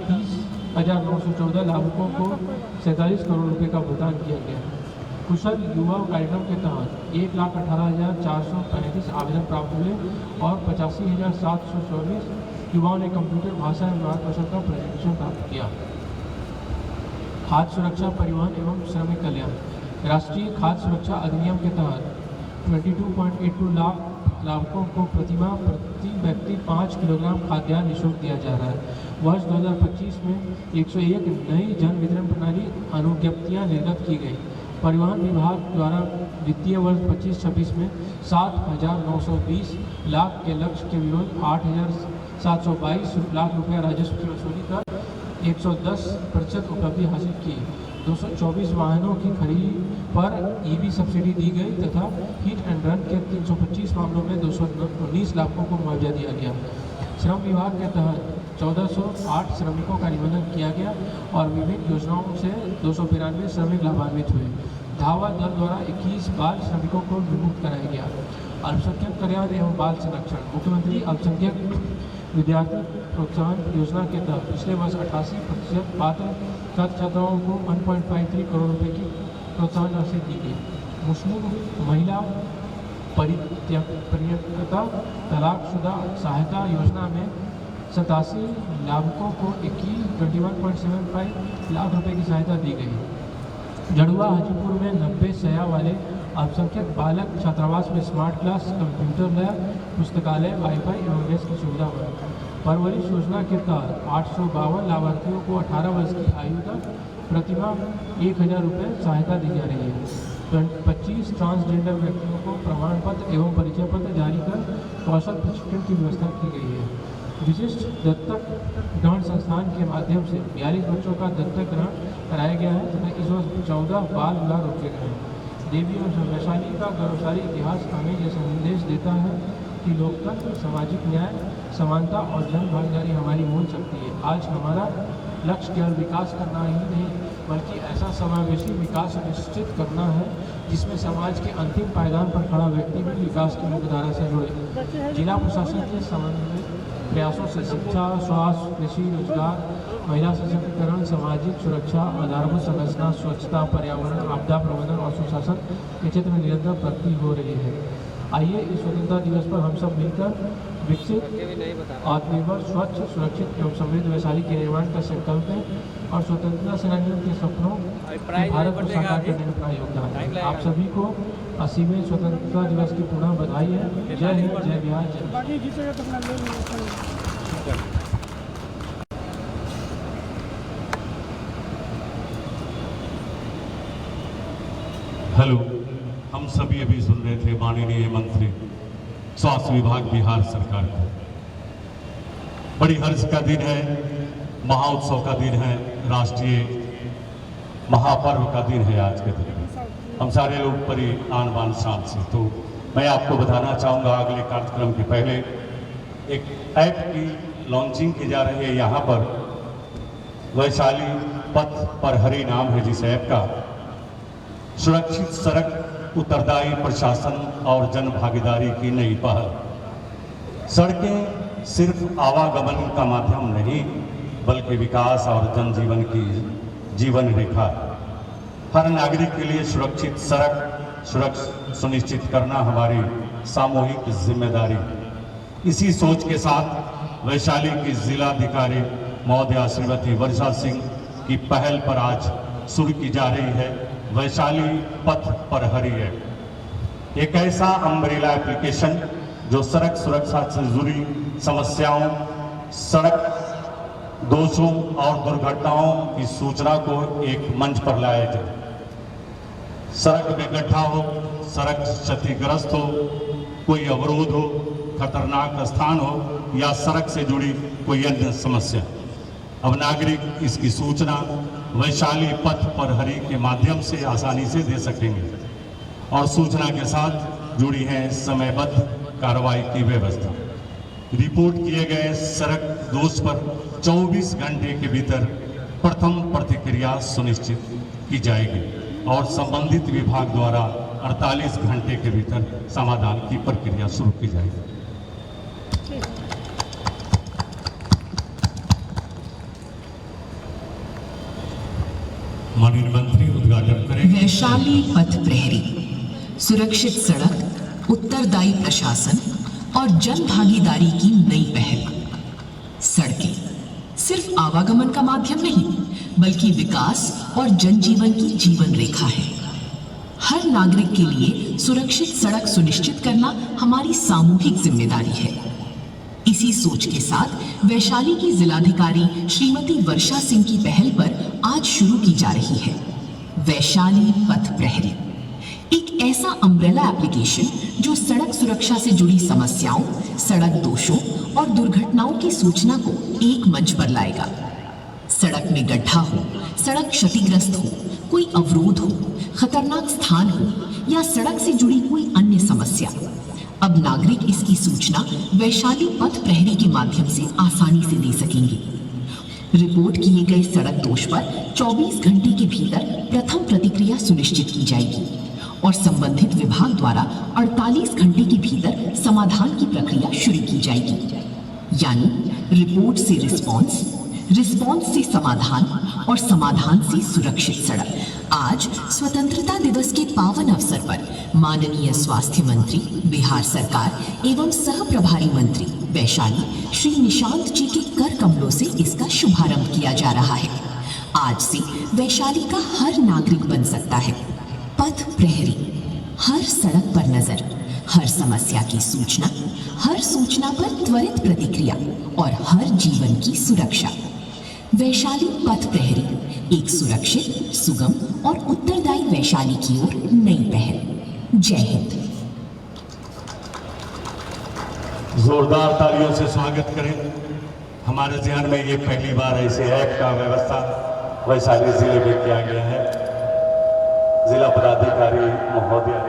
30,914 लाभुकों को 47 करोड़ रुपए का भुगतान किया गया है। कुशल युवा कार्यक्रम के तहत 1,18,435 आवेदन प्राप्त हुए और 85,724 युवाओं ने कंप्यूटर भाषा एवं मार्गदर्शन का प्रशिक्षण प्राप्त किया। खाद्य सुरक्षा, परिवहन एवं श्रमिक कल्याण। राष्ट्रीय खाद्य सुरक्षा अधिनियम के तहत 22.82 लाख लाभुकों को प्रति व्यक्ति 5 किलोग्राम खाद्यान्न निःशुल्क दिया जा रहा है। वर्ष 2025 में 101 नई जन वितरण प्रणाली अनुज्ञप्तियाँ निर्गत की गई। परिवहन विभाग द्वारा वित्तीय वर्ष 25-26 में 7,920 लाख के लक्ष्य के विरुद्ध 8,722 लाख रुपया राजस्व की वसूली कर 110% उपलब्धि हासिल की। 224 वाहनों की खरीद पर ईवी सब्सिडी दी गई तथा हिट एंड रन के 325 मामलों में 219 लाखों को मुआवजा दिया गया। श्रम विभाग के तहत 1408 श्रमिकों का निबंधन किया गया और विभिन्न योजनाओं से 292 श्रमिक लाभान्वित हुए। धावा दल द्वारा 21 बाल श्रमिकों को विमुक्त कराया गया। अल्पसंख्यक कल्याण एवं बाल संरक्षण। मुख्यमंत्री अल्पसंख्यक विद्यार्थी प्रोत्साहन योजना के तहत पिछले वर्ष 88% पात्र छात्र छात्राओं को 1.53 करोड़ रुपए की प्रोत्साहन राशि दी गई। मुस्लिम महिला परित्यक्ता तलाकशुदा सहायता योजना में 87 लाभुकों को 21.75 लाख रुपए की सहायता दी गई। जड़ुआ हाजीपुर में 90 शैया वाले अल्पसंख्यक बालक छात्रावास में स्मार्ट क्लास, कंप्यूटर लैब, पुस्तकालय, वाईफाई एवं गैस की सुविधा है। परवरिश योजना के तहत 852 लाभार्थियों को 18 वर्ष की आयु तक प्रतिमाह 1,000 रुपये सहायता दी जा रही है। 25 ट्रांसजेंडर व्यक्तियों को प्रमाण पत्र एवं परिचय पत्र जारी कर कौशल प्रशिक्षण की व्यवस्था की गई है। विशिष्ट दत्तक ग्रहण संस्थान के माध्यम से 42 बच्चों का दत्तक ग्रहण कराया गया है तथा इस वर्ष 14 बाल विवाह रोके गए हैं। देवी और वैशाली का गौरवशाली इतिहास हमें यह संदेश देता है कि लोकतंत्र, सामाजिक न्याय, समानता और जन भागीदारी हमारी मूल शक्ति है। आज हमारा लक्ष्य केवल विकास करना ही नहीं बल्कि ऐसा समावेशी विकास सुनिश्चित करना है जिसमें समाज के अंतिम पायदान पर खड़ा व्यक्ति भी विकास की मुख्यधारा से जुड़े। जिला प्रशासन के समन्वित प्रयासों से शिक्षा, स्वास्थ्य, कृषि, रोजगार, महिला सशक्तिकरण, सामाजिक सुरक्षा, आधारभूत संरचना, स्वच्छता, पर्यावरण, आपदा प्रबंधन और सुशासन के क्षेत्र में निरंतर प्रगति हो रही है। आइए इस स्वतंत्रता दिवस पर हम सब मिलकर विकसित, आत्मनिर्भर, स्वच्छ, सुरक्षित एवं समृद्ध वैशाली के निर्माण का संकल्प है और स्वतंत्रता सेनानियों के सपनों की भारत को साकार करने में अपना योगदान है। आप सभी को 80वें स्वतंत्रता दिवस की पुनः बधाई है। जय हिंद, जय बिहार, जय। हेलो, हम सभी अभी सुन रहे थे माननीय मंत्री स्वास्थ्य विभाग बिहार सरकार को। बड़ी हर्ष का दिन है, महाउत्सव का दिन है, राष्ट्रीय महापर्व का दिन है आज के दिन। हम सारे लोग बड़ी आन बान शान से, तो मैं आपको बताना चाहूँगा अगले कार्यक्रम के पहले एक ऐप की लॉन्चिंग की जा रही है। यहाँ पर वैशाली पथ प्रहरी नाम है जिस ऐप का। सुरक्षित सड़क, उत्तरदायी प्रशासन और जन भागीदारी की नई पहल। सड़कें सिर्फ आवागमन का माध्यम नहीं बल्कि विकास और जनजीवन की जीवन रेखा है। हर नागरिक के लिए सुरक्षित सड़क सुरक्षा सुनिश्चित करना हमारी सामूहिक जिम्मेदारी। इसी सोच के साथ वैशाली की जिलाधिकारी महोदया श्रीमती वर्षा सिंह की पहल पर आज शुरू की जा रही है वैशाली पथ प्रहरी ऐप। एक ऐसा अम्ब्रेला एप्लीकेशन जो सड़क सुरक्षा से जुड़ी समस्याओं, सड़क दोषों और दुर्घटनाओं की सूचना को एक मंच पर लाया जाए। सड़क में गड्ढा हो, सड़क क्षतिग्रस्त हो, कोई अवरोध हो, खतरनाक स्थान हो या सड़क से जुड़ी कोई अन्य समस्या, अब नागरिक इसकी सूचना वैशाली पथ प्रहरी के माध्यम से आसानी से दे सकेंगे और सूचना के साथ जुड़ी है समयबद्ध कार्रवाई की व्यवस्था। रिपोर्ट किए गए सड़क दोष पर 24 घंटे के भीतर प्रथम प्रतिक्रिया सुनिश्चित की जाएगी और संबंधित विभाग द्वारा 48 घंटे के भीतर समाधान की प्रक्रिया शुरू की जाएगी। माननीय मंत्री उद्घाटन करेंगे। वैशाली पथ प्रहरी, सुरक्षित सड़क, उत्तरदायी प्रशासन और जन भागीदारी की नई पहल। सड़कें सिर्फ आवागमन का माध्यम नहीं बल्कि विकास और जनजीवन की जीवन रेखा है। हर नागरिक के लिए सुरक्षित सड़क सुनिश्चित करना हमारी सामूहिक जिम्मेदारी है। इसी सोच के साथ वैशाली की जिलाधिकारी श्रीमती वर्षा सिंह की पहल पर आज शुरू की जा रही है वैशाली पथ प्रहरी, एक ऐसा अम्ब्रेला एप्लीकेशन जो सड़क सुरक्षा से जुड़ी समस्याओं, सड़क दोषों और दुर्घटनाओं की सूचना को एक मंच पर लाएगा। सड़क में गड्ढा हो, सड़क क्षतिग्रस्त हो, कोई अवरोध हो, खतरनाक स्थान हो या सड़क से जुड़ी कोई अन्य समस्या, अब नागरिक इसकी सूचना वैशाली पथ प्रहरी के माध्यम से आसानी से दे सकेंगे। रिपोर्ट किए गए सड़क दोष पर 24 घंटे के भीतर प्रथम प्रतिक्रिया सुनिश्चित की जाएगी और संबंधित विभाग द्वारा 48 घंटे के भीतर समाधान की प्रक्रिया शुरू की जाएगी। यानी रिपोर्ट से रिस्पॉन्स, रिस्पॉन्स से समाधान और समाधान से सुरक्षित सड़क। आज स्वतंत्रता दिवस के पावन अवसर पर माननीय स्वास्थ्य मंत्री बिहार सरकार एवं सह प्रभारी मंत्री वैशाली श्री निशांत जी के कर कमलों से इसका शुभारंभ किया जा रहा है। आज से वैशाली का हर नागरिक बन सकता है पथ प्रहरी। हर सड़क पर नजर, हर समस्या की सूचना, हर सूचना पर त्वरित प्रतिक्रिया और हर जीवन की सुरक्षा। वैशाली पथ प्रहरी एक सुरक्षित, सुगम और उत्तरदायी वैशाली की ओर नई पहल। जय हिंद। जोरदार तालियों से स्वागत करें। हमारे ध्यान में ये पहली बार ऐसे ऐप का व्यवस्था वैशाली जिले में किया गया है। जिला पदाधिकारी महोदय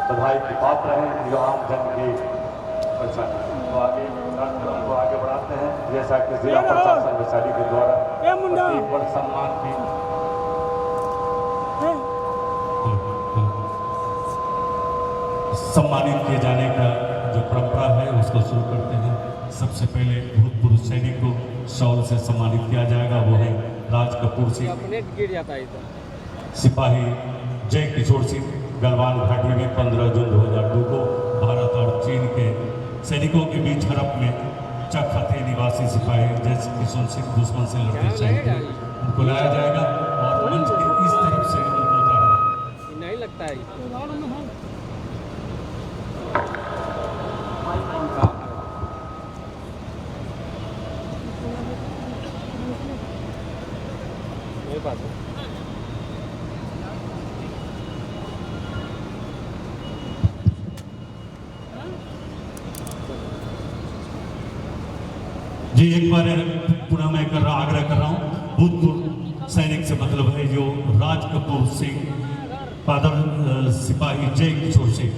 बधाई के पात्र हैं। जो आम जन की परेशानी को आगे कार्यक्रम को आगे बढ़ाते हैं, जैसा कि जिला प्रशासन वैशाली के द्वारा प्रत्येक वर्ष सम्मान की सम्मानित किए जाने का जो परंपरा है उसको शुरू करते हैं। सबसे पहले भूतपूर्व सैनिक को शॉल से सम्मानित किया जाएगा। वो है राज कपूर सिंह, सिपाही जय किशोर सिंह, गलवान घाटी में 15 जून 2002 को भारत और चीन के सैनिकों के बीच झड़प में चकफते निवासी सिपाही जय किशोर सिंह दुश्मन से लड़ते शहीद हुए। उनको लाया जाएगा और मंच के इस तरफ से उनको उतारा नहीं लगता है। बात है। जी एक बार पुनः मैं आग्रह कर रहा हूँ, भूतपूर्व सैनिक से मतलब है जो राज कपूर सिंह, पादर सिपाही जय किशोर सिंह,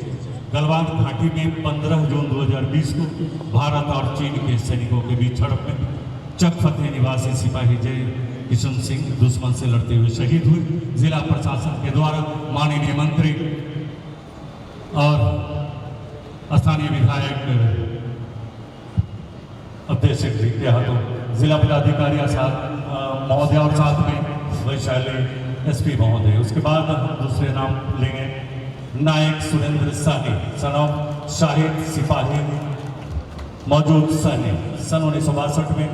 गलवान घाटी में 15 जून 2020 को भारत और चीन के सैनिकों के बीच झड़प में चकफते निवासी सिपाही जय किशन सिंह दुश्मन से लड़ते हुए शहीद हुए। जिला प्रशासन के द्वारा माननीय मंत्री और स्थानीय विधायक अवधेश जी के हाथों जिला पदाधिकारी महोदय और साथ में वैशाली एसपी महोदय। उसके बाद हम दूसरे नाम लेंगे। नायक सुरेंद्र साहनी, सन ऑफ शाहिद सिपाही मौजूद सैनिक, सन 1962 में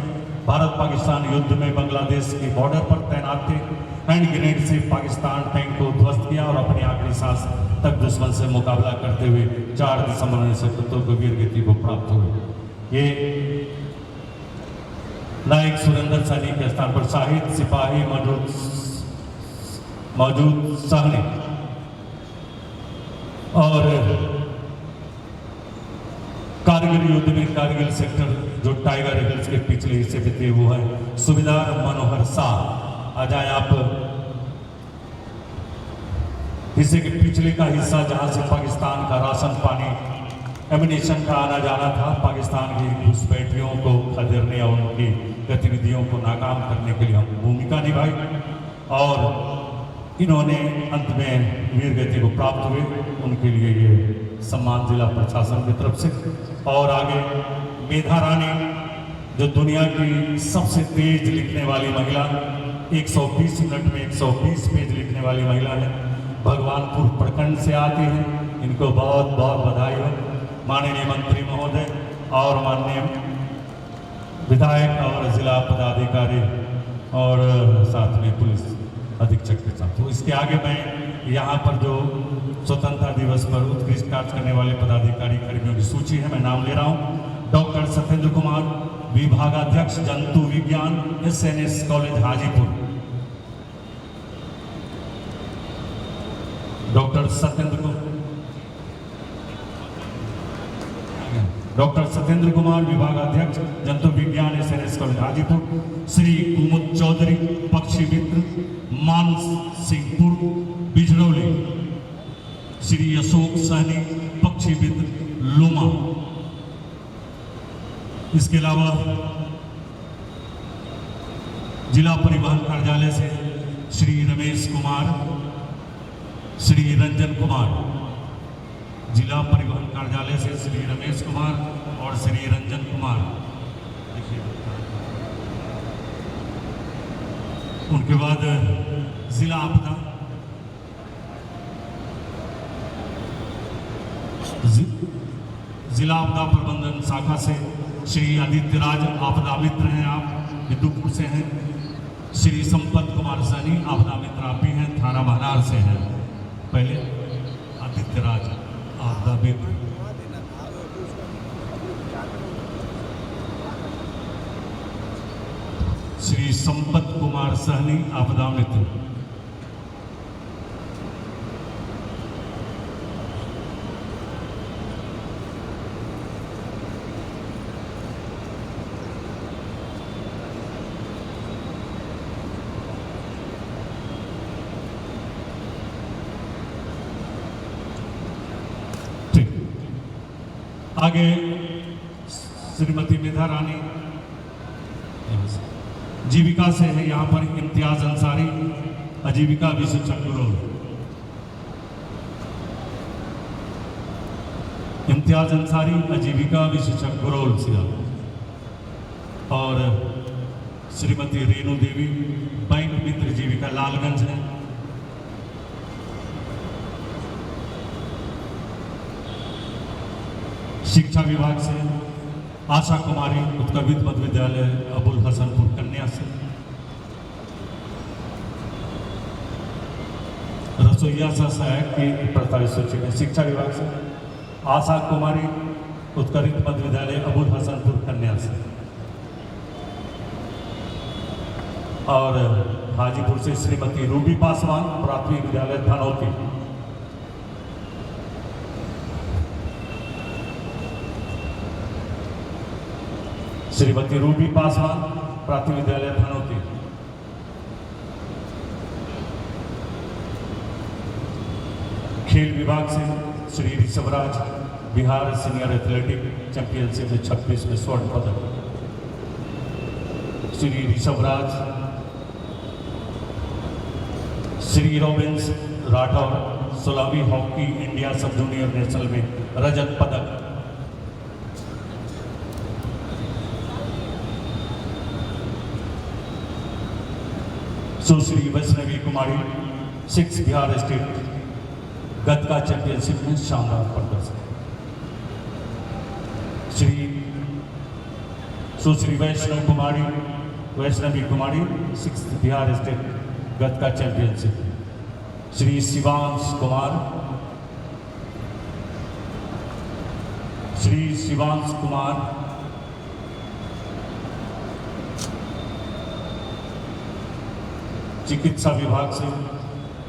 भारत पाकिस्तान युद्ध में बांग्लादेश की बॉर्डर पर तैनात थे। हैंड ग्रेनेड से पाकिस्तान टैंक को ध्वस्त किया और अपनी आखिरी सांस तक दुश्मन से मुकाबला करते हुए 4 दिसंबर 1971 को वीर गति को प्राप्त हुए। ये नायक सुरेंद्र साहनी के स्थान पर शाहिद सिपाही मौजूद साहनी और कारगिल युद्ध में कारगिल सेक्टर जो टाइगर हिल्स के पिछले हिस्से पे थे वो है सुबेदार मनोहर शाह। आ जाए आप हिस्से के पिछले का हिस्सा जहां से पाकिस्तान का राशन पानी एमिनेशन का आना जाना था, पाकिस्तान की घुसपैठियों को खदेड़ने और उनकी गतिविधियों को नाकाम करने के लिए हम भूमिका निभाई और इन्होंने अंत में वीर गति को प्राप्त हुए। उनके लिए ये सम्मान जिला प्रशासन की तरफ से। और आगे मेधा रानी जो दुनिया की सबसे तेज लिखने वाली महिला, 120 मिनट में 120 पेज लिखने वाली महिला है, भगवानपुर प्रखंड से आती हैं। इनको बहुत बहुत बधाई हो। माननीय मंत्री महोदय और माननीय विधायक और जिला पदाधिकारी और साथ में पुलिस अधीक्षक के साथ। तो इसके आगे मैं यहाँ पर जो स्वतंत्रता दिवस पर उत्कृष्ट कार्य करने वाले पदाधिकारी कर्मियों की सूची है, मैं नाम ले रहा हूँ। डॉक्टर सत्येंद्र कुमार, विभागाध्यक्ष जंतु विज्ञान, SNS college Hajipur. Doctor Satyendra Kumar, विभागाध्यक्ष जंतु विज्ञान, SNS कॉलेज हाजीपुर। श्री कुमुद चौधरी, पक्षी मित्र, मानसिंहपुर बिजरौली। श्री अशोक सहनी, पक्षी मित्र, लुमा। इसके अलावा जिला परिवहन कार्यालय से श्री रमेश कुमार, श्री रंजन कुमार। जिला परिवहन कार्यालय से श्री रमेश कुमार और श्री रंजन कुमार। उनके बाद जिला आपदा जिला आपदा प्रबंधन शाखा से श्री आदित्य राज, आपदा मित्र हैं आप, विद्युपुर से हैं। श्री संपत कुमार सैनी, आपदा मित्र आप भी हैं, थाना महनार से हैं। पहले आदित्य राज आपदा मित्र। श्री संपत कुमार सहनी आपदा मित्र। आगे श्रीमती मेधा रानी जीविका से है यहाँ पर इम्तियाज अंसारी, आजीविका विशेषज्ञ गुरोल। इम्तियाज अंसारी आजीविका विशेषज्ञ गुरोल सिया। और श्रीमती रेणु देवी बैंक मित्र जीविका लालगंज है। शिक्षा विभाग से आशा कुमारी उत्कर्वित मध्य विद्यालय अबुल हसनपुर कन्या से। रसोईया सहायक की प्रस्तावित सूची में शिक्षा विभाग से आशा कुमारी उत्कर्वित मध्य विद्यालय अबुल हसनपुर कन्या से। और हाजीपुर से श्रीमती रूबी पासवान प्राथमिक विद्यालय धनौती। श्रीमती रूबी पासवान प्राथमिक विद्यालय धनौती। खेल विभाग से Shri Rishabhraj Bihar senior athletic championship में 26 में स्वर्ण पदक। श्री ऋषभराज। श्री रोबिन्स राठौर 16वीं hockey India sub junior national में रजत पदक। सुश्री वैष्णवी कुमारी 6 बिहार स्टेट गतका चैंपियनशिप में शानदार प्रदर्शन। Sushri Vaishnavi Kumari 6 Bihar state gatka championship. श्री शिवांश कुमार चिकित्सा विभाग से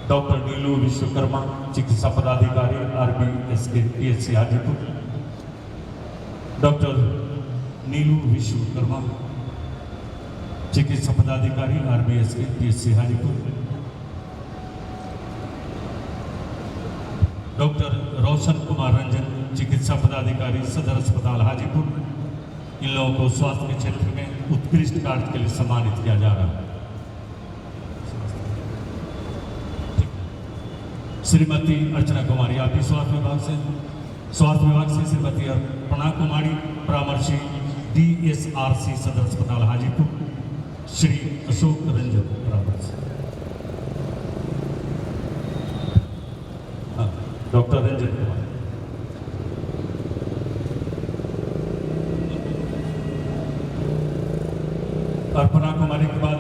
डॉक्टर नीलू विश्वकर्मा चिकित्सा पदाधिकारी RBSK PHC हाजीपुर। डॉक्टर नीलू विश्वकर्मा चिकित्सा पदाधिकारी RBSK PHC Hajipur. Doctor Roshan Kumar Ranjan चिकित्सा पदाधिकारी सदर अस्पताल हाजीपुर। इन लोगों को स्वास्थ्य के क्षेत्र में उत्कृष्ट कार्य के लिए सम्मानित किया जा रहा है। श्रीमती अर्चना कुमारी आपी स्वास्थ्य विभाग से श्रीमती अर्पणा कुमारी परामर्शी DSRC सदर अस्पताल हाजीपुर। श्री अशोक रंजन परामर्शी। डॉक्टर रंजन कुमार। अर्पणा कुमारी के बाद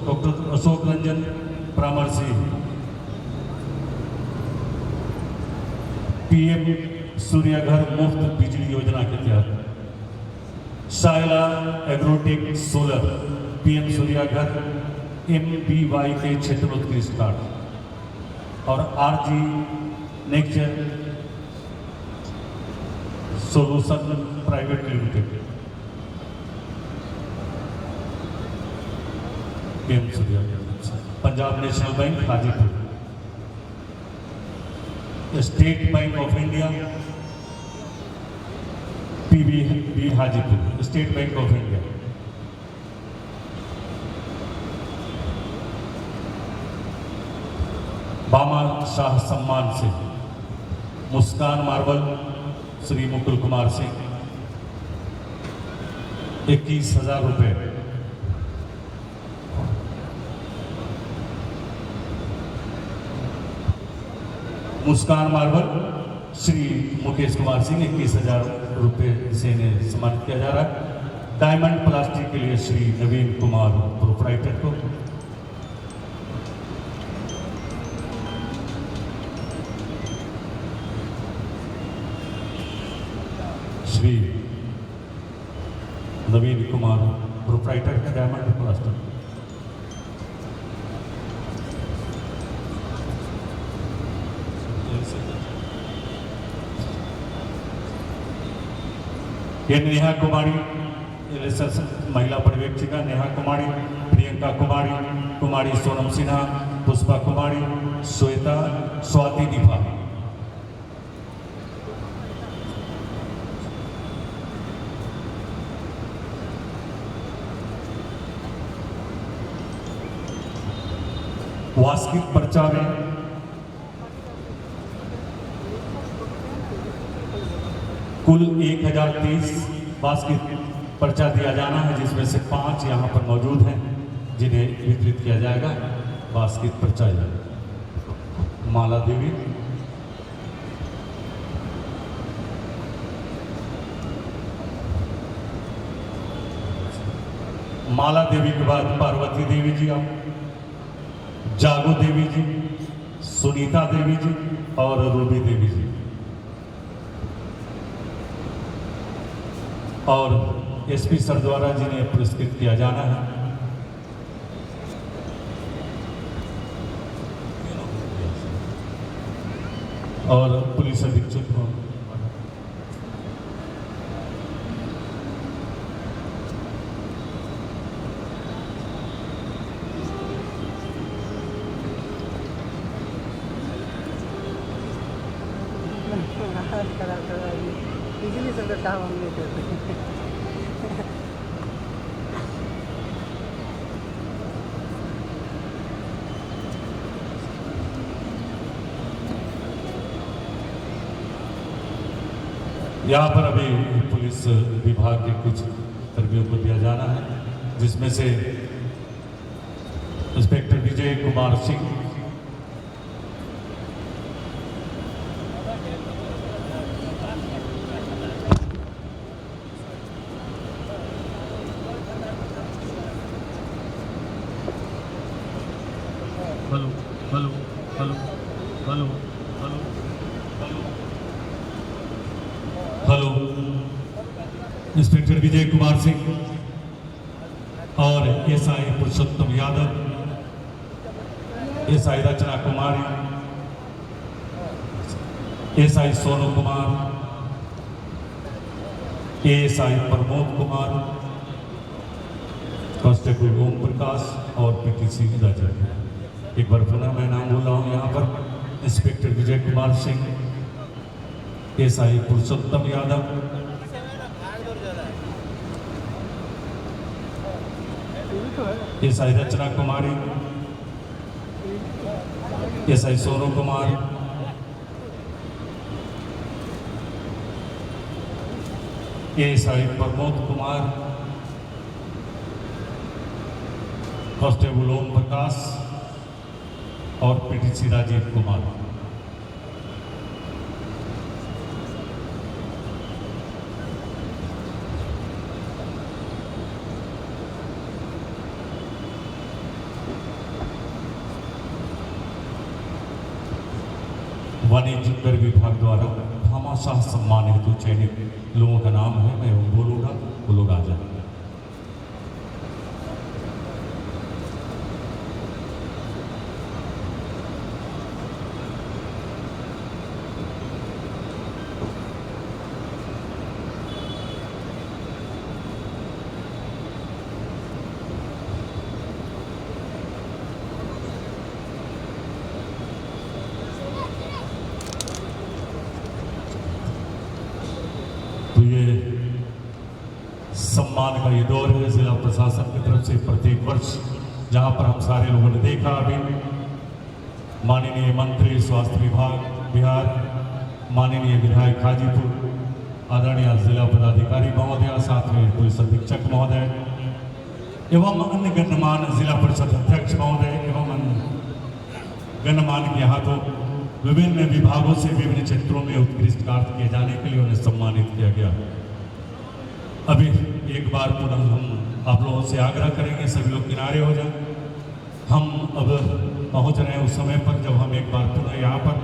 डॉक्टर अशोक रंजन परामर्शी PM सूर्यघर मुफ्त बिजली योजना के तहत Saila agrotech solar PM Suryaghar MBY के क्षेत्र उत्कृष्ट कार्ड। और RG nectar solution private limited PM Suryaghar. Punjab national bank Hajipur. State bank of India PBB Hajipur. State bank of India. Bhamashah सम्मान से मुस्कान मार्बल श्री मुकुल कुमार सिंह 21,000 रुपये। मुस्कान मार्बल श्री मुकेश कुमार सिंह 21,000 रुपये से इन्हें सम्मानित किया जा रहा है। डायमंड प्लास्टिक के लिए श्री नवीन कुमार प्रोप्राइटर को। श्री नवीन कुमार प्रोप्राइटर है डायमंड प्लास्टर। ये नेहा कुमारी महिला पर्यवेक्षिका नेहा कुमारी, प्रियंका कुमारी, कुमारी सोनम सिन्हा, पुष्पा कुमारी, श्वेता, स्वाति निभा। वास्किक पर्चा में कुल 1030 बास्केट पर्चा दिया जाना है, जिसमें से 5 यहाँ पर मौजूद हैं जिन्हें वितरित किया जाएगा। बास्केट पर्चा माला देवी, माला देवी के बाद पार्वती देवी जी, आप जागो देवी जी, सुनीता देवी जी और रूबी देवी जी। और एसपी सर द्वारा जिन्हें पुरस्कृत किया जाना है और पुलिस अधीक्षक को इजीली सबका काम हम नहीं करते। यहाँ पर अभी पुलिस विभाग के कुछ कर्मियों को दिया जाना है, जिसमें से inspector Vijay Kumar Singh, hello hello hello hello hello hello inspector Vijay Kumar Singh और SI Purushottam Yadav, SI Rachna Kumari, SI Sonu Kumar, ASI Pramod Kumar, constable Om Prakash और पीटीसी राजा। एक बार पुनः मैं नाम बोल रहा हूँ यहाँ पर inspector Vijay Kumar Singh, SI Purushottam Yadav, SI Rachna Kumari, SI Sonu Kumar, ASI Pramod Kumar, constable Om Prakash और पीटीसी राजीव कुमार। वाणिज्य कर विभाग द्वारा भामाशाह सम्मान हेतु चयनित लोगों का नाम है, मैं वो बोलूँगा, वो लोग आ जाए। सम्मान का ये दौर है जिला प्रशासन की तरफ से प्रत्येक वर्ष, जहां पर हम सारे लोगों ने देखा अभी माननीय मंत्री स्वास्थ्य विभाग बिहार, माननीय विधायक हाजीपुर, आदरणीय जिला पदाधिकारी महोदय, साथ में पुलिस अधीक्षक महोदय एवं अन्य गणमान्य जिला परिषद अध्यक्ष महोदय एवं अन्य गणमान्य के हाथों विभिन्न विभागों से विभिन्न क्षेत्रों में उत्कृष्ट कार्य किए जाने के लिए उन्हें सम्मानित किया गया। अभी एक बार पुनः हम आप लोगों से आग्रह करेंगे, सभी लोग किनारे हो जाएं। हम अब पहुंच रहे हैं उस समय पर जब हम एक बार पुनः यहाँ पर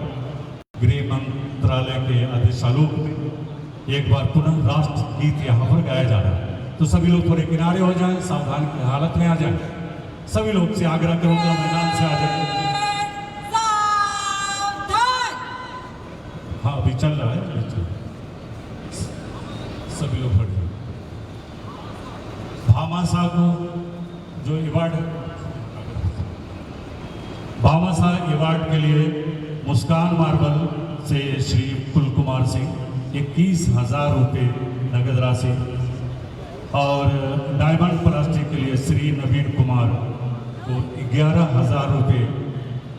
गृह मंत्रालय के आदेशालोक में एक बार पुनः राष्ट्र गीत यहाँ पर गाया जा रहा है। तो सभी लोग थोड़े किनारे हो जाएं, सावधान की हालत में आ जाएं। सभी लोग से आग्रह करूंगा मैदान से आ जाए। हाँ अभी चल रहा है, अभी चल। सभी लोग हट जाए। भामाशाह को जो अवार्ड, भामाशाह अवार्ड के लिए मुस्कान मार्बल से श्री कुल कुमार सिंह 21,000 रुपये नगद राशि और डायमंड प्लास्टिक के लिए श्री नवीन कुमार को 11,000 रुपये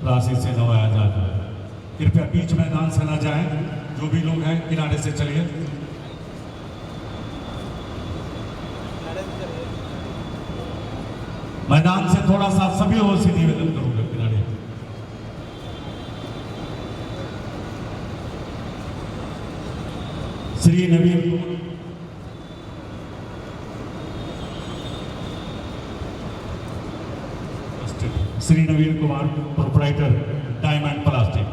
राशि से नवाया जाता है। कृपया बीच मैदान से ना जाएं, जो भी लोग हैं किनारे से चलिए। मैदान से थोड़ा सा सभी लोगों से निवेदन करूंगा किनारे। श्री नवीन श्री नवीन कुमार प्रोप्राइटर डायमंड प्लास्टिक।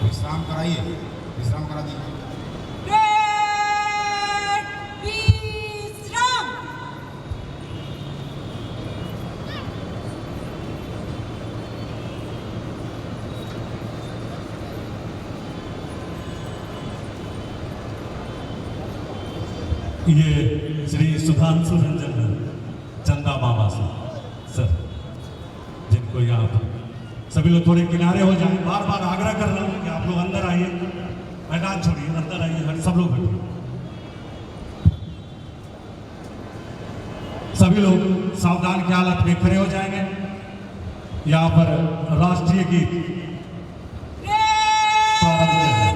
विश्राम कराइए, विश्राम करा दीजिए। ये श्री सुधांशु रंजन चंदा मामा सर, जिनको यहाँ पर सभी लोग थोड़े किनारे हो जाएं। बार बार आग्रह कर रहा हूँ कि आप लोग अंदर आइए, मैदान छोड़िए, अंदर आइए, सब लोग हटिए। सभी लोग सावधान की हालत में खड़े हो जाएंगे। यहाँ पर राष्ट्रीय गीत प्रारंभ किया जाए।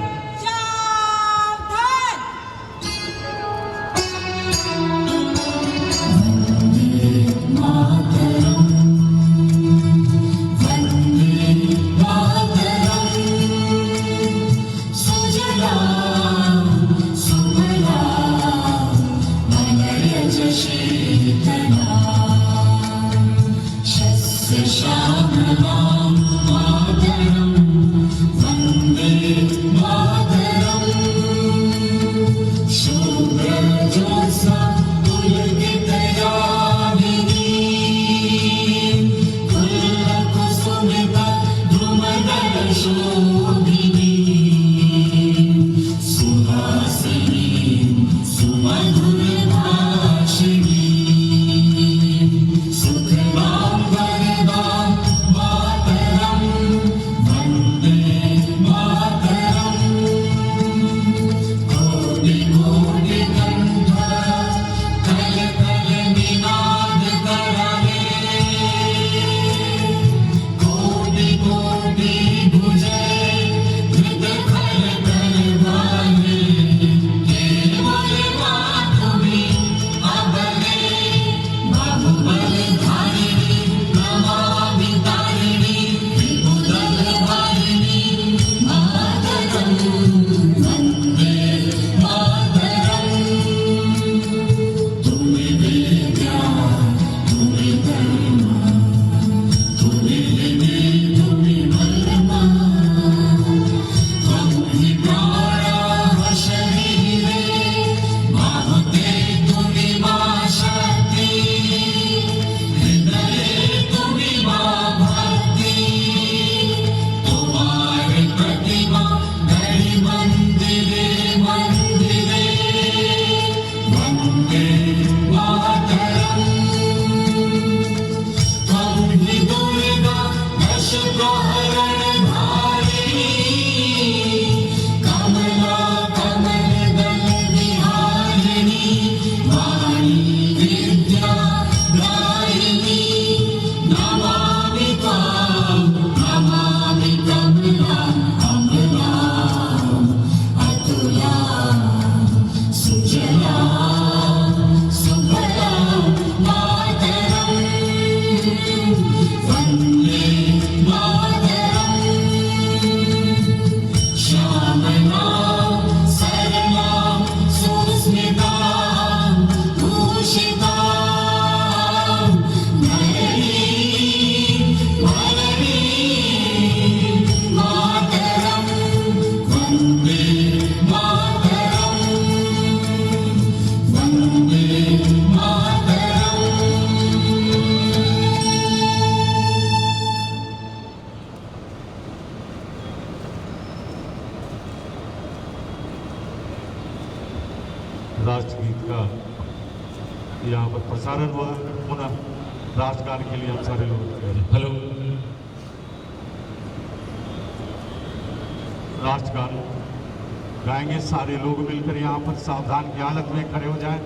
श्यामलां मातरम्। प्रसारण हुआ। पुनः राष्ट्रगान के लिए हम सारे लोग हेलो राष्ट्रगान गाएंगे। सारे लोग मिलकर यहाँ पर सावधान की हालत में खड़े हो जाएं।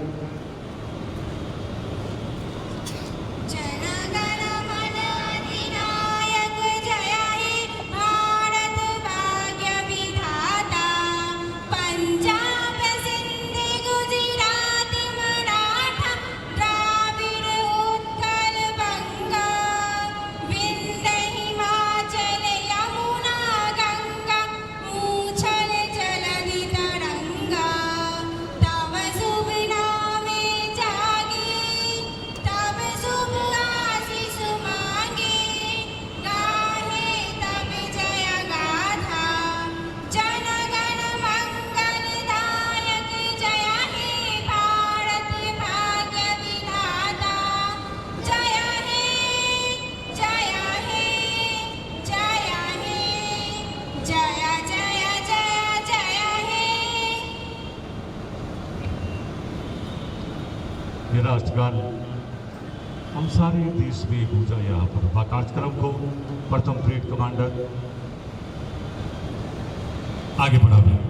ये राष्ट्रगान हम सारे देश में गूंजा। यहाँ पर कार्यक्रम को प्रथम परेड कमांडर आगे बढ़ावे।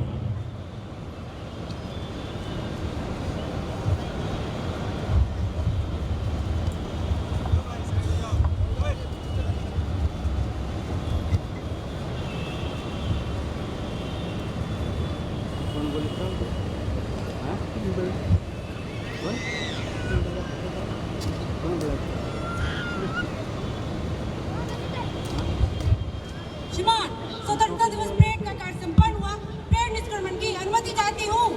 श्रीमान, स्वतंत्रता दिवस परेड का कार्य संपन्न हुआ। परेड निष्क्रमण की अनुमति चाहती हूँ।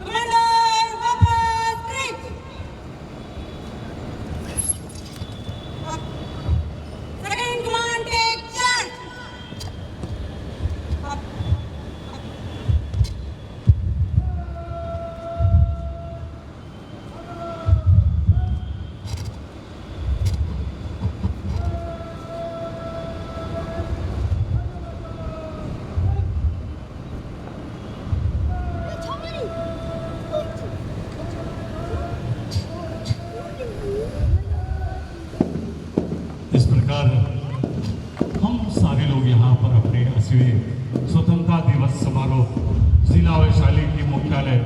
कमांडर वापस क्रीज। Second command take charge. इस प्रकार हम सारे लोग यहाँ पर अपने 80वें स्वतंत्रता दिवस समारोह जिला वैशाली की मुख्यालय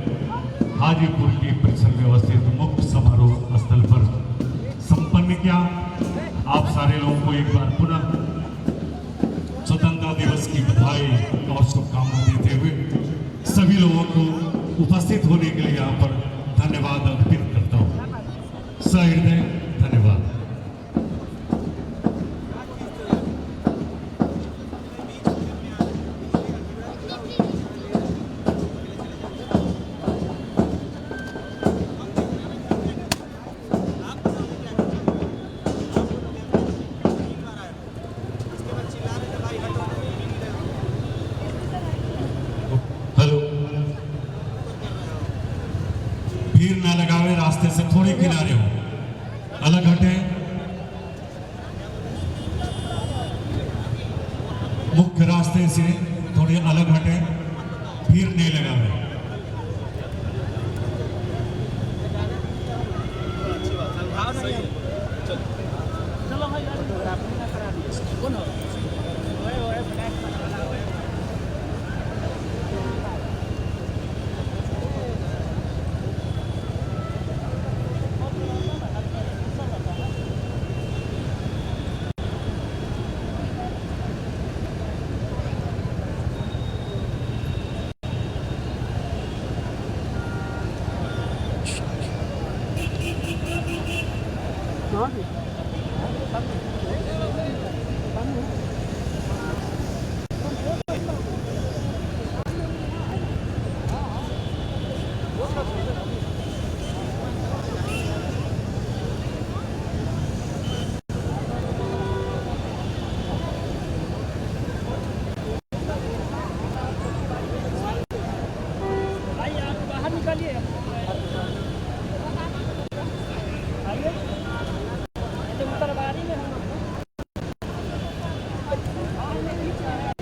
हाजीपुर के परिसर में अवस्थित मुख्य समारोह स्थल पर संपन्न किया। आप सारे लोगों को एक बार पुनः स्वतंत्रता दिवस की बधाई और शुभकामनाएं देते हुए सभी लोगों को उपस्थित होने के लिए यहाँ पर धन्यवाद अर्पित करता हूँ। सहृदय धन्यवाद। हेलो भीड़ ना लगावे, रास्ते से थोड़े किनारे हो, अलग हटे। मुख्य रास्ते से थोड़े अलग हटे, भीड़ नहीं लगावे। है